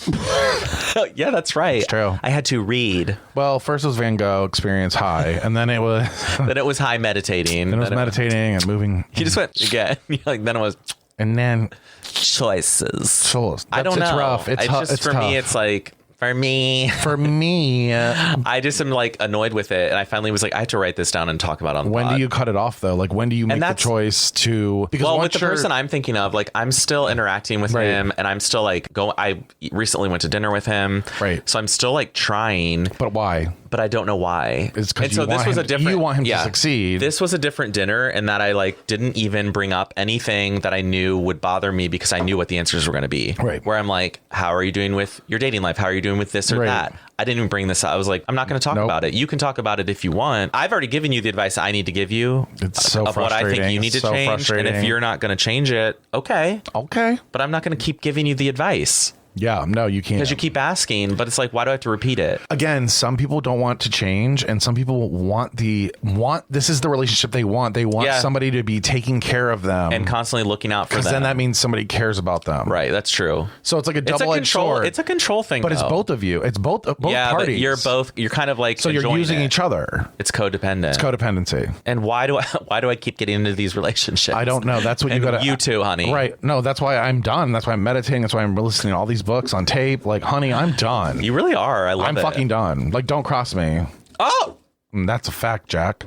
Yeah, that's right. It's true. I had to read. Well, first was Van Gogh Experience High, and then it was high meditating. Then it was meditating and moving. You just went again. Like, then it was, and then choices. I don't know. It's rough. It's for tough. me. It's like, for me, I just am like annoyed with it, and I finally was like, I have to write this down and talk about it on the When pod. do you cut it off though? Like, when do you make the choice to? Because with the person I'm thinking of, like, I'm still interacting with him, and I'm still like I recently went to dinner with him, right? So I'm still like trying. But why? But I don't know why. It's because you want him to succeed. This was a different dinner, and that I like didn't even bring up anything that I knew would bother me, because I knew what the answers were going to be. Right. Where I'm like, how are you doing with your dating life? How are you doing with this or that? I didn't even bring this up. I was like, I'm not going to talk about it. You can talk about it if you want. I've already given you the advice I need to give you. It's so of what I think you need to change. And if you're not going to change it, okay. But I'm not going to keep giving you the advice. Yeah, no, you can't. Because you keep asking, but it's like, why do I have to repeat it? Again, some people don't want to change, and some people want this is the relationship they want. They want somebody to be taking care of them and constantly looking out for them. Because then that means somebody cares about them. Right, that's true. So it's like a double-edged sword. It's a control thing, but it's both of you. It's both parties. But you're kind of like, so you're using each other. It's codependent. It's codependency. And why do I keep getting into these relationships? I don't know. That's what you got to. You too, honey. Right. No, that's why I'm done. That's why I'm meditating. That's why I'm listening to all these books on tape. Like, honey, I'm done. You really are. I love it. I'm fucking done. Like, don't cross me. Oh! And that's a fact, Jack.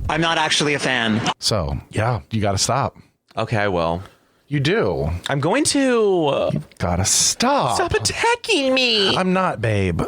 I'm not actually a fan. So, yeah, you got to stop. Okay, I will. You do. I'm going to... You gotta stop. Stop attacking me. I'm not, babe.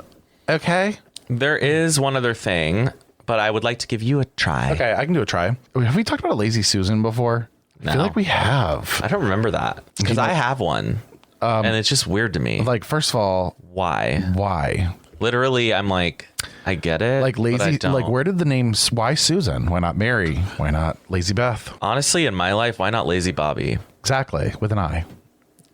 Okay? There is one other thing, but I would like to give you a try. Okay, I can do a try. Have we talked about a lazy Susan before? No. I feel like we have. I don't remember that, because I have one, and it's just weird to me. Like, first of all, why? Literally, I'm like, I get it. Like, lazy. But I don't. Like, where did the name? Why Susan? Why not Mary? Why not Lazy Beth? Honestly, in my life, why not Lazy Bobby? Exactly, with an I.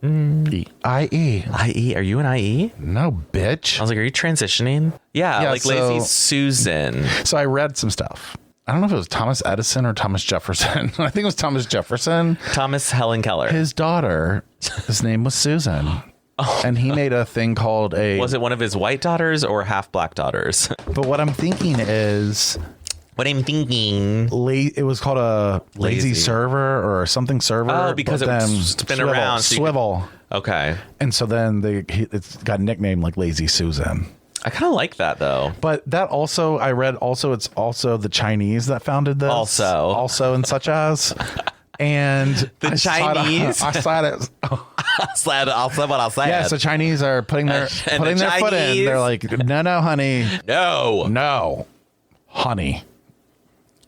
I-E. I-E? Are you an I-E? No, bitch. I was like, are you transitioning? Yeah, like Lazy Susan. So I read some stuff. I don't know if it was Thomas Edison or Thomas Jefferson. I think it was Thomas Jefferson. Thomas Helen Keller. His daughter, his name was Susan. Oh. And he made a thing called a... Was it one of his white daughters or half black daughters? But what I'm thinking is... What I'm thinking... It was called a lazy server or something server. Oh, because it's been around. Swivel. Okay. And so then it's got nicknamed like Lazy Susan. I kind of like that though. But that also, I read also, it's also the Chinese that founded this. Also and such as. And the Chinese. I saw it. I'll say what I'll say. Yes, the Chinese are putting their foot in. They're like, no, honey. No, honey.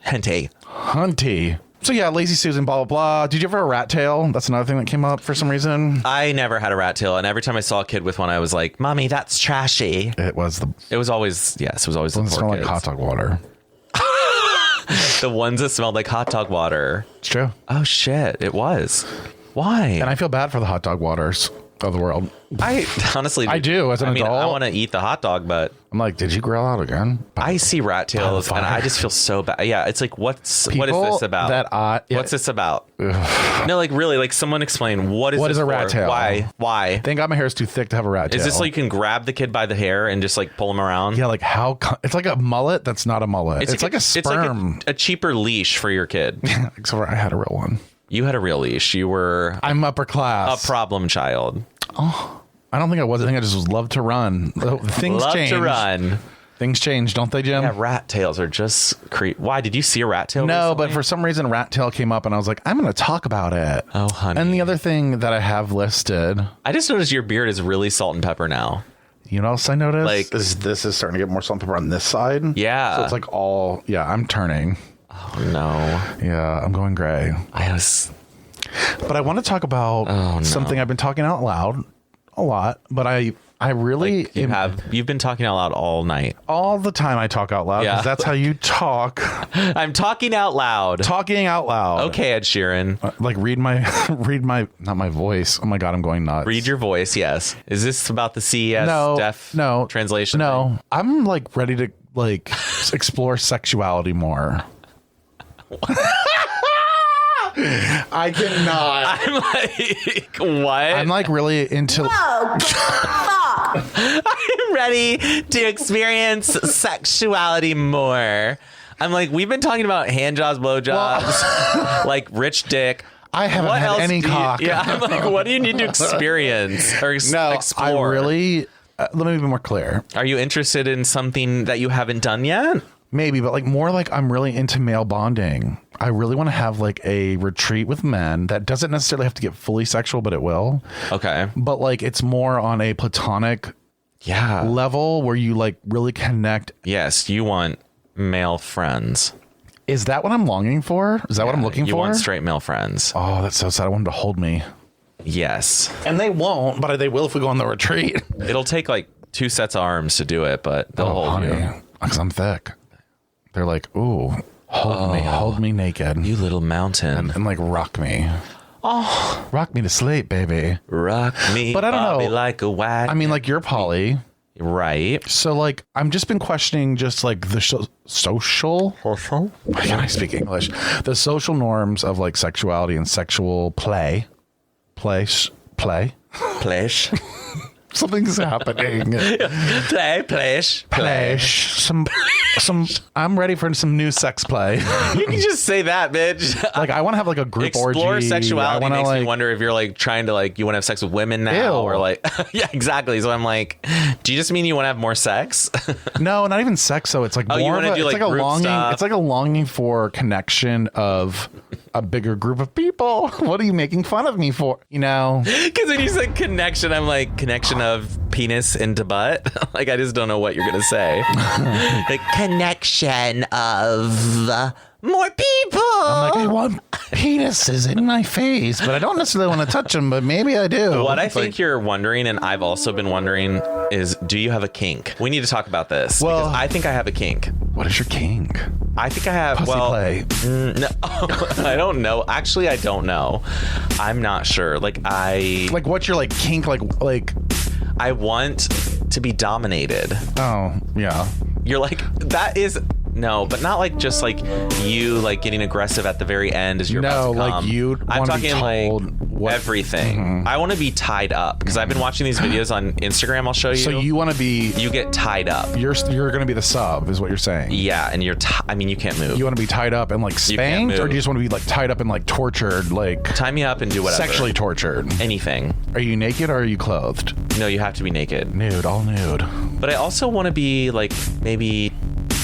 Hunty. So yeah, Lazy Susan, blah, blah, blah. Did you ever have a rat tail? That's another thing that came up for some reason. I never had a rat tail, and every time I saw a kid with one, I was like, "Mommy, that's trashy." It was always the poor smelled like kids. hot dog water. The ones that smelled like hot dog water. It's true. Oh shit, it was. Why? And I feel bad for the hot dog waters of the world. I honestly, I do as an adult. I want to eat the hot dog, but I'm like, did you grill out again? I see rat tails and I just feel so bad. Yeah, it's like, what is this about? What's this about? No, like really, like someone explain what is a rat tail? Why? Thank God my hair is too thick to have a rat tail. Is this like you can grab the kid by the hair and just like pull him around? Yeah, like how? It's like a mullet that's not a mullet. It's like a sperm. It's like a cheaper leash for your kid. Except for I had a real one. You had a real leash. I'm upper class. A problem child. Oh, I don't think I was. I think I just loved to run. Things change. Love to run. Things change, don't they, Jim? Yeah, rat tails are just Why? Did you see a rat tail? No, recently? but for some reason, rat tail came up, and I was like, I'm going to talk about it. Oh, honey. And the other thing that I have listed, I just noticed your beard is really salt and pepper now. You know what else I noticed? Like this is starting to get more salt and pepper on this side. Yeah. So it's like all. Yeah, I'm turning. Oh no. Yeah, I'm going gray. But I want to talk about something I've been talking out loud a lot, but I really you've been talking out loud all night. All the time I talk out loud because that's how you talk. I'm talking out loud. Talking out loud. Okay, Ed Sheeran. Like read my not my voice. Oh my God, I'm going nuts. Read your voice, yes. Is this about the CES translation? No. Thing? I'm like ready to like explore sexuality more. I cannot. I'm like, what? I'm like really into. I'm ready to experience sexuality more. I'm like, we've been talking about handjobs, blowjobs, like rich dick. I haven't had any cock. I'm like, what do you need to experience or explore? I really. Let me be more clear. Are you interested in something that you haven't done yet? Maybe, but like more like I'm really into male bonding. I really want to have like a retreat with men that doesn't necessarily have to get fully sexual, but it will. Okay. But like it's more on a platonic level where you like really connect. Yes, you want male friends. Is that what I'm longing for? Is that what I'm looking for? You want straight male friends. Oh, that's so sad. I want them to hold me. Yes. And they won't, but they will if we go on the retreat. It'll take like 2 sets of arms to do it, but they'll hold you. Because I'm thick. They're like, ooh, hold me naked. You little mountain. And like rock me. Oh, rock me to sleep, baby. Rock me, but I don't know. Like a wagon. I mean, like you're poly. Right. So like, I'm just been questioning just like the social. Why can't I speak English? The social norms of like sexuality and sexual play. Something's happening. Play. Some. I'm ready for some new sex play. You can just say that, bitch. Like I want to have like a group orgy. Explore sexuality makes me wonder if you're like trying to like you want to have sex with women now or like yeah, exactly. So I'm like, do you just mean you want to have more sex? No, not even sex. So it's like more you of do, it's like a longing. Stuff. It's like a longing for connection of a bigger group of people. What are you making fun of me for? You know? Because when you said connection, I'm like connection of penis into butt. Like I just don't know what you're gonna say. The connection of more people. I'm like, I want penises in my face, but I don't necessarily want to touch them, but maybe I do. What I think you're wondering, and I've also been wondering, is do you have a kink? We need to talk about this. Well, because I think I have a kink. What is your kink? I think I have. Pussy play. No, I don't know. Actually, I don't know. I'm not sure. Like what's your like kink? Like I want to be dominated. Oh yeah. You're like that is. No, but not like just like you like getting aggressive at the very end as you're about to come. Like you. I'm talking like everything. Mm-hmm. I want to be tied up because I've been watching these videos on Instagram. I'll show you. So you want to be? You get tied up. You're going to be the sub, is what you're saying. Yeah, and I mean, you can't move. You want to be tied up and like spanked, or do you just want to be like tied up and like tortured, like tie me up and do whatever. Sexually tortured. Anything. Are you naked or are you clothed? No, you have to be naked. Nude, all nude. But I also want to be like maybe,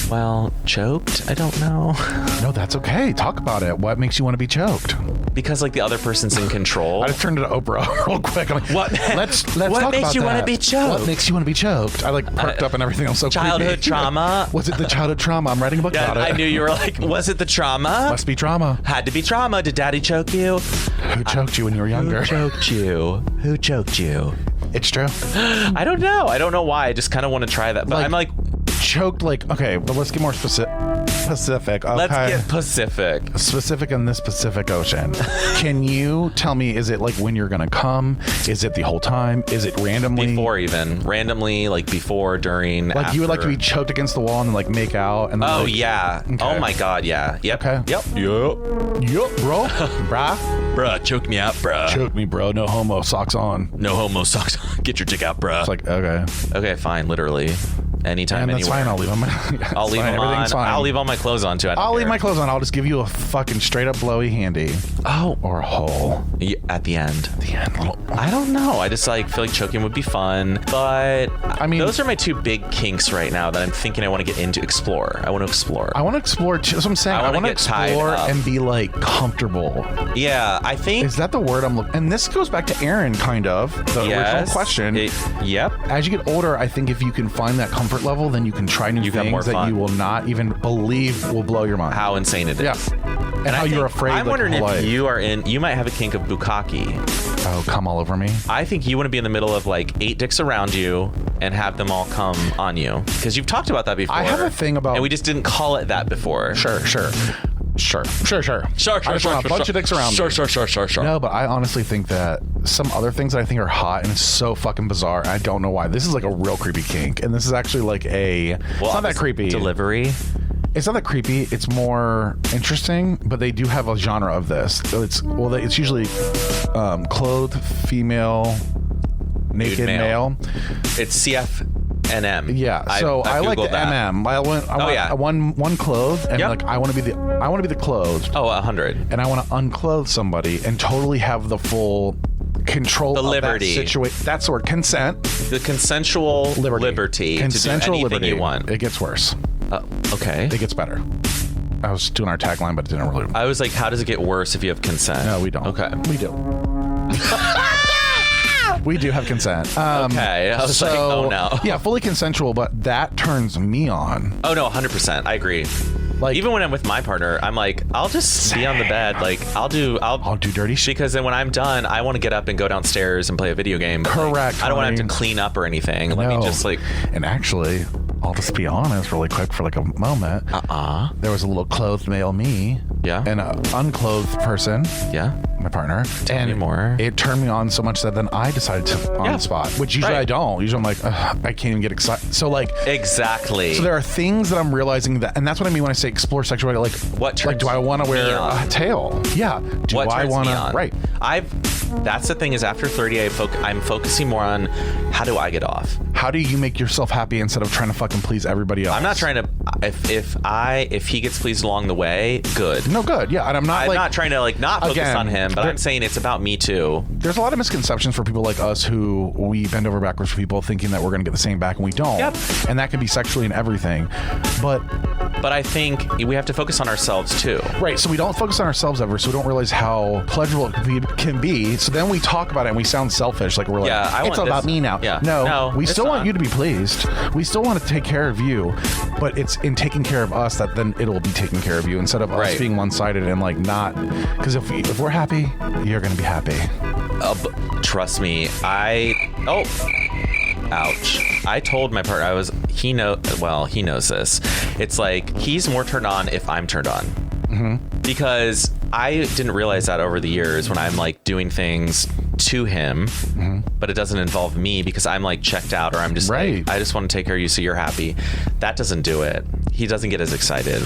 well, choked. I don't know. No, that's okay. Talk about it. What makes you want to be choked? Because like the other person's in control. I just turned to Oprah real quick. I'm like, What? Let's What talk makes about you that. want to be choked? What makes you want to be choked? I like perked up and everything. I'm so Childhood creepy. trauma. Was it the childhood trauma? I'm writing a book Yeah, about it. I knew you were like, was it the trauma? Must be trauma. Had to be trauma. Did daddy choke you? Who choked you when you were younger? Who choked you? Who choked you? It's true. I don't know. I don't know why. I just kind of want to try that. But Like- I'm like, Choked like, okay, but let's get more specific. Okay. let's get Pacific. Specific in this Pacific Ocean. Can you tell me, is it like when you're gonna come? Is it the whole time? Is it randomly? Before even. Randomly, like before, during, Like you would like to be after. choked against the wall and then like make out and then Oh, like, yeah. Okay. Oh, my God, yeah. Yep. Okay. Yep. Yup, bro. Brah. Bruh, choke me out, bruh. Choke me, bro. No homo. Socks on. No homo socks. Get your dick out, bruh. It's like, okay. Okay, fine. Literally. Anytime, And that's anywhere. fine. I'll leave them. I'll leave them on. Everything's fine. I'll leave all my clothes on, too. I don't I'll leave care. my clothes on. I'll just give you a fucking straight up blowy handy. Oh. Or a hole. Yeah, at the end. The end. Little, I don't know. I just like feel like choking would be fun, but I mean- those are my two big kinks right now that I'm thinking I want to get into. Explore. I want to explore. I want to explore. That's what I'm saying. I I wanna want to get tied explore up. and be like comfortable. Yeah, I think. Is that the word I'm looking? And this goes back to Aaron, kind of the original question. Yep. As you get older, I think if you can find that comfort level, then you can try new You got more things that fun. you will not even believe will blow your mind. How insane it is. Yeah. And how I you're think- afraid. I'm like, wondering your whole if life. you are in. You might have a kink of bukkake. Oh, come all over me. I think you want to be in the middle of like 8 dicks around you and have them all come on you because you've talked about that before. I have a thing about. and we just didn't call it that before. Sure. I just want a bunch of dicks around me. Sure. No, but I honestly think that some other things that I think are hot and it's so fucking bizarre. I don't know why. This is like a real creepy kink, and this is actually like a. Well, it's not that creepy. Delivery. It's not that creepy. It's more interesting, but they do have a genre of this. So it's usually clothed female, naked male. It's CFNM. Yeah. I've I like the Googled that. MM. I want one clothed, and Yep. like I want to be the clothed, Oh, 100. and I want to unclothe somebody and totally have the full control The of liberty. that situation. That's the word. Consent. The consensual liberty Consensual to do anything liberty. you want. It gets worse. Okay. It gets better. I was doing our tagline, but it didn't really. I was like, how does it get worse if you have consent? No, we don't. Okay. We do. We do have consent. Okay. I was like, oh no. Yeah, fully consensual, but that turns me on. Oh no, 100%. I agree. Like Even when I'm with my partner, I'm like, I'll just be on the bed. Like, I'll do dirty shit. because then when I'm done, I want to get up and go downstairs and play a video game. But, like, Correct, I don't want to have honey. to clean up or anything. Let me No. just like. And actually, I'll just be honest really quick for like a moment. There was a little clothed male me. Yeah. And an unclothed person. Yeah. My partner. Tell me more. It turned me on so much that then I decided to on Yeah. the spot, which usually Right. I don't. Usually I'm like, ugh, I can't even get excited. So like, Exactly. so there are things that I'm realizing that, and that's what I mean when I say explore sexuality. Like, What turns like, do I want to me wear on? a tail? Yeah. Do what I turns want me to? on? Right. That's the thing is after 30, I'm focusing more on how do I get off. How do you make yourself happy instead of trying to fucking please everybody else? I'm not trying to. If he gets pleased along the way, good. No, good. Yeah, and I'm not I'm like not trying to like not focus Again, on him, but there- I'm saying it's about me too. There's a lot of misconceptions for people like us who we bend over backwards for people thinking that we're going to get the same back and we don't. Yep. And that can be sexually and everything. But I think we have to focus on ourselves too. right, so we don't focus on ourselves ever, so we don't realize how pleasurable it can be. So then we talk about it and we sound selfish, like we're like, Yeah, I it's want all this- about me now. Yeah. No, No, we it's still want not. you to be pleased. We still want to take care of you, but it's in taking care of us that then it'll be taking care of you instead of us Right. being one-sided and like not. Because if we're happy, you're going to be happy. Trust me, ouch. I told my partner he knows this. It's like he's more turned on if I'm turned on. Mm-hmm. Because I didn't realize that over the years when I'm like doing things to him, but it doesn't involve me because I'm like checked out or I'm just Right. like, I just want to take care of you so you're happy. That doesn't do it. He doesn't get as excited.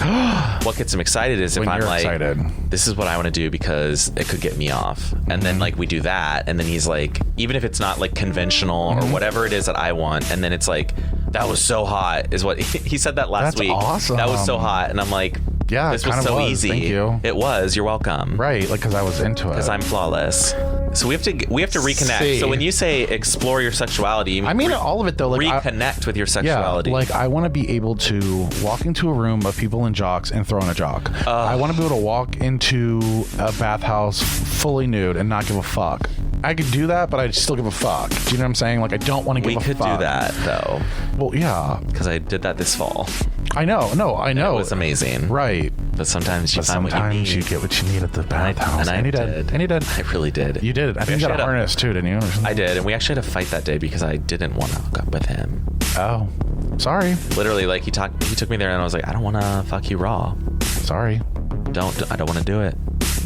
What gets him excited is if When I'm you're like, excited. this is what I want to do because it could get me off. And then like we do that. And then he's like, even if it's not like conventional or whatever it is that I want. And then it's like, that was so hot is what he said that last That's week. awesome. That was so hot. And I'm like, Yeah, this it was kind of so was. easy. Thank you. It was. You're welcome. Right, like because I was into it. Because I'm flawless. So we have to reconnect. See. So when you say explore your sexuality, you I mean all of it though. Like reconnect with your sexuality. Yeah, like I want to be able to walk into a room of people in jocks and throw in a jock. I want to be able to walk into a bathhouse fully nude and not give a fuck. I could do that, but I still give a fuck. Do you know what I'm saying? Like I don't want to give a fuck. We could do that though. Well, yeah. Because I did that this fall. I know. No, I know. It was amazing. Right. But sometimes you find what you need. Sometimes you get what you need at the bathhouse. And you did. I really did. You did. I think you got a harness too, didn't you? I did. And we actually had a fight that day because I didn't want to hook up with him. Oh. Sorry. Literally, like he took me there and I was like, I don't want to fuck you raw. Sorry. I don't want to do it.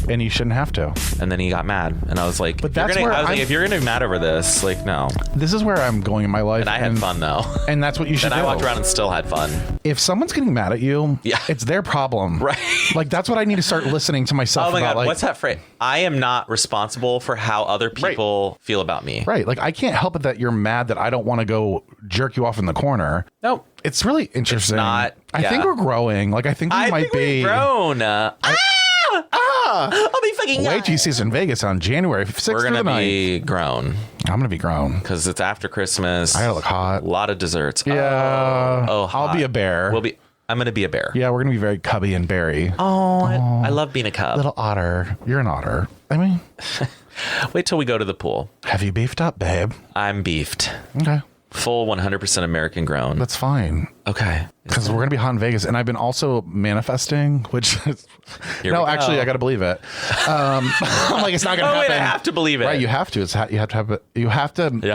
And you shouldn't have to. And then he got mad, and I was like, but that's where if you're gonna be mad over this, like, no. This is where I'm going in my life. And I had fun though. And that's what you should do. And I walked around and still had fun. If someone's getting mad at you, it's their problem. Right. Like that's what I need to start listening to myself Oh my about. God, like, what's that phrase? I am not responsible for how other people feel about me. Right. Like I can't help it that you're mad that I don't want to go jerk you off in the corner. Nope. It's really interesting. It's not. I think we're growing. Like I think we might be. We've grown. I'll be fucking. Wait till you see us in Vegas on January 6th. We're gonna be grown. I'm gonna be grown because it's after Christmas. I gotta look hot. A lot of desserts. Yeah. Oh, I'll be a bear. I'm gonna be a bear. Yeah, we're gonna be very cubby and berry. I love being a cub. Little otter. You're an otter. I mean, wait till we go to the pool. Have you beefed up, babe? I'm beefed. Okay. Full 100% American grown. That's fine. Okay. Because we're going to be hot in Vegas. And I've been also manifesting, which is... No, actually, I got to believe it. I'm like, it's not going to happen. Wait, I have to believe it. Right, you have to. You have to have it. You have to... You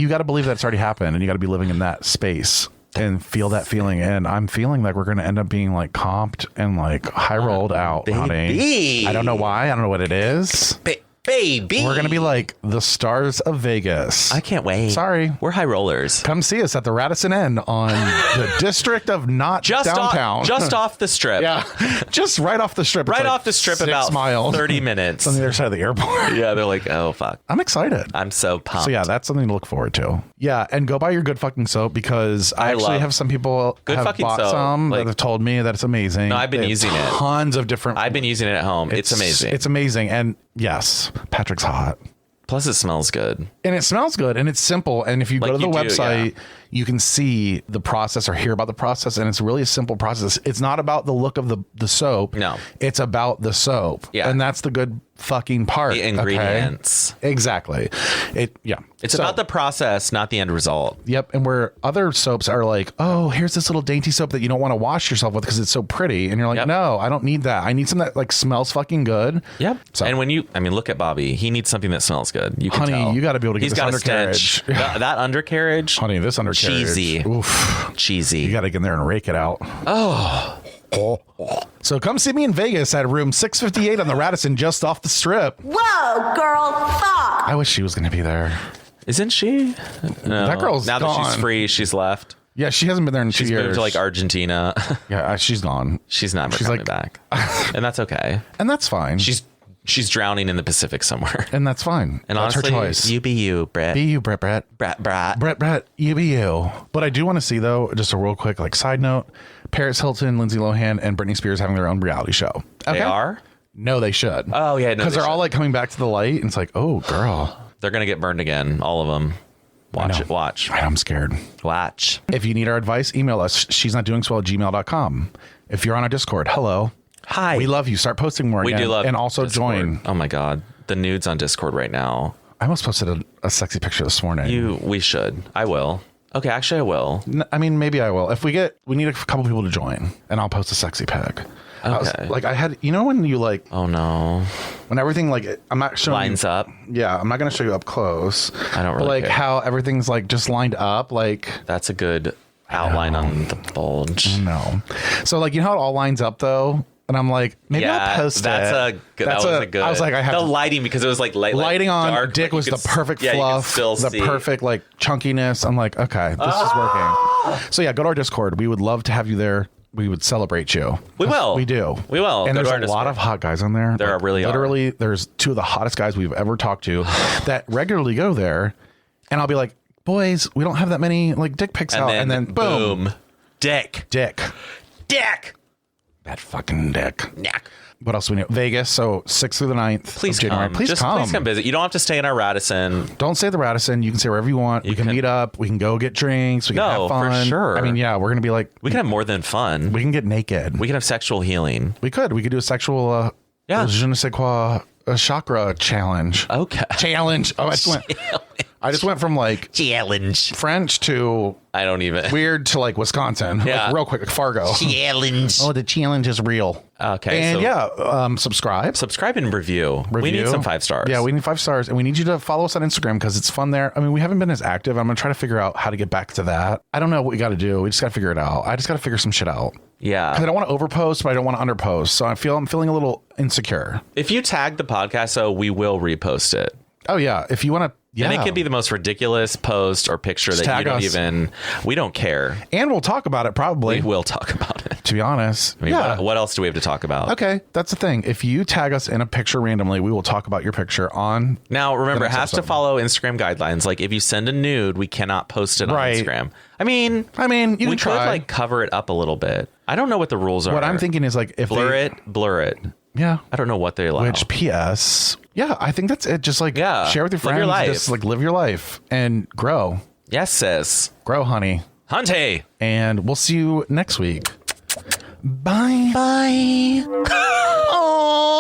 got to believe that it's already happened. And you got to be living in that space. And feel that feeling. And I'm feeling like we're going to end up being like comped and like high rolled out, honey. I don't know why. I don't know what it is. Baby. We're going to be like the stars of Vegas. I can't wait. Sorry. We're high rollers. Come see us at the Radisson Inn on the district of not downtown. Just off the strip. Yeah. Just right off the strip. Right like off the strip 6 about miles. 30 minutes. On the other side of the airport. Yeah, they're like, oh, fuck. I'm excited. I'm so pumped. So yeah, that's something to look forward to. Yeah, and go buy your good fucking soap because I actually have some people have bought some that have told me that it's amazing. No, I've been using it. Tons of different. I've been using it at home. It's amazing. It's amazing. And yes, Patrick's hot. Plus, it smells good. And it smells good and it's simple. And if you go to the website, you can see the process or hear about the process. And it's really a simple process. It's not about the look of the soap. No. It's about the soap. Yeah. And that's the good fucking part. The ingredients. Okay? Exactly. It's about the process, not the end result. Yep. And where other soaps are like, oh, here's this little dainty soap that you don't want to wash yourself with because it's so pretty. And you're like, no, I don't need that. I need something that like smells fucking good. Yep. So, and when look at Bobby. He needs something that smells good. You can tell. Honey, you got to be able to get this undercarriage. That undercarriage. Honey, this undercarriage. Cheesy. Oof. Cheesy. You got to get in there and rake it out. Oh. So come see me in Vegas at room 658 on the Radisson, just off the strip. Whoa, girl, fuck. I wish she was going to be there. Isn't she? No. That girl's now gone. that she's free, she's left. Yeah, she hasn't been there in 2 years. She's moved to like Argentina. Yeah, she's gone. She's never coming back. And that's okay. And that's fine. She's drowning in the Pacific somewhere. And that's fine. And that's honestly, her choice. You be you, Brett. Be you, Brett. Brett, you be you. But I do want to see, though, just a real quick like side note, Paris Hilton, Lindsay Lohan, and Britney Spears having their own reality show. Okay? They are? No, they should. Oh, yeah. Because they're all like coming back to the light. And it's like, oh, girl. They're going to get burned again. All of them. Watch. I'm scared. Watch. If you need our advice, email us. She's not doing swell at gmail.com. If you're on our Discord, hello. Hi. We love you. Start posting more. We do love and also Discord. join. Oh my God. The nudes on Discord right now. I almost posted a sexy picture this morning. We should. I will. Okay, actually I will. I mean, maybe I will. If we need a couple people to join and I'll post a sexy pic. Okay. I had, when you like, oh no, when everything like, I'm not showing lines up. Yeah. I'm not going to show you up close. I don't really care. How everything's like just lined up. Like that's a good outline on the bulge. No. So like, how it all lines up though. And I'm like, maybe I'll post that it. Was a good. I was like, I have the lighting because it was like lighting on dark, dick was the perfect fluff, the perfect like chunkiness. I'm like, okay, this is working. So yeah, go to our Discord. We would love to have you there. We would celebrate you. We will. We do. We will. And there's a lot of hot guys on there. There really literally, there's two of the hottest guys we've ever talked to that regularly go there. And I'll be like, boys, we don't have that many like dick pics out. And then boom. Dick. That fucking dick. Knack. What else do we know? Vegas, so 6th through the 9th Please of January. come. Please come. Please come visit. You don't have to stay in our Radisson. Don't stay at the Radisson. You can stay wherever you want. We can meet up. We can go get drinks. We can have fun. For sure. I mean, yeah, we're going to be like... We can have more than fun. We can get naked. We can have sexual healing. We could do a sexual... je ne sais quoi, a chakra challenge. Okay. Challenge. Oh, I just went from like challenge French to I don't even weird to like Wisconsin. Yeah. Like real quick, like Fargo. Challenge. Oh, the challenge is real. Okay. And so subscribe and review. We need some 5 stars. Yeah, we need 5 stars, and we need you to follow us on Instagram because it's fun there. I mean, we haven't been as active. I'm gonna try to figure out how to get back to that. I don't know what we got to do. We just got to figure it out. I just got to figure some shit out. Yeah. Because I don't want to overpost, but I don't want to underpost. So I'm feeling a little insecure. If you tag the podcast, so we will repost it. Oh yeah. If you want to. Yeah. And it could be the most ridiculous post or picture Just that you tag don't us. we don't care. And we'll talk about it probably. We will talk about it. To be honest. I mean, what else do we have to talk about? Okay. That's the thing. If you tag us in a picture randomly, we will talk about your picture on. Now, remember, it has to episode. follow Instagram guidelines. Like if you send a nude, we cannot post it on Instagram. I mean, you can we could try. like cover it up a little bit. I don't know what the rules are. What I'm thinking is like if blur it. Yeah. I don't know what they allow. Which PS. Yeah, I think that's it. Just like share with your friends. Live your life. Just like live your life and grow. Yes, sis. Grow, honey. Hunty. And we'll see you next week. Bye. Bye. Oh.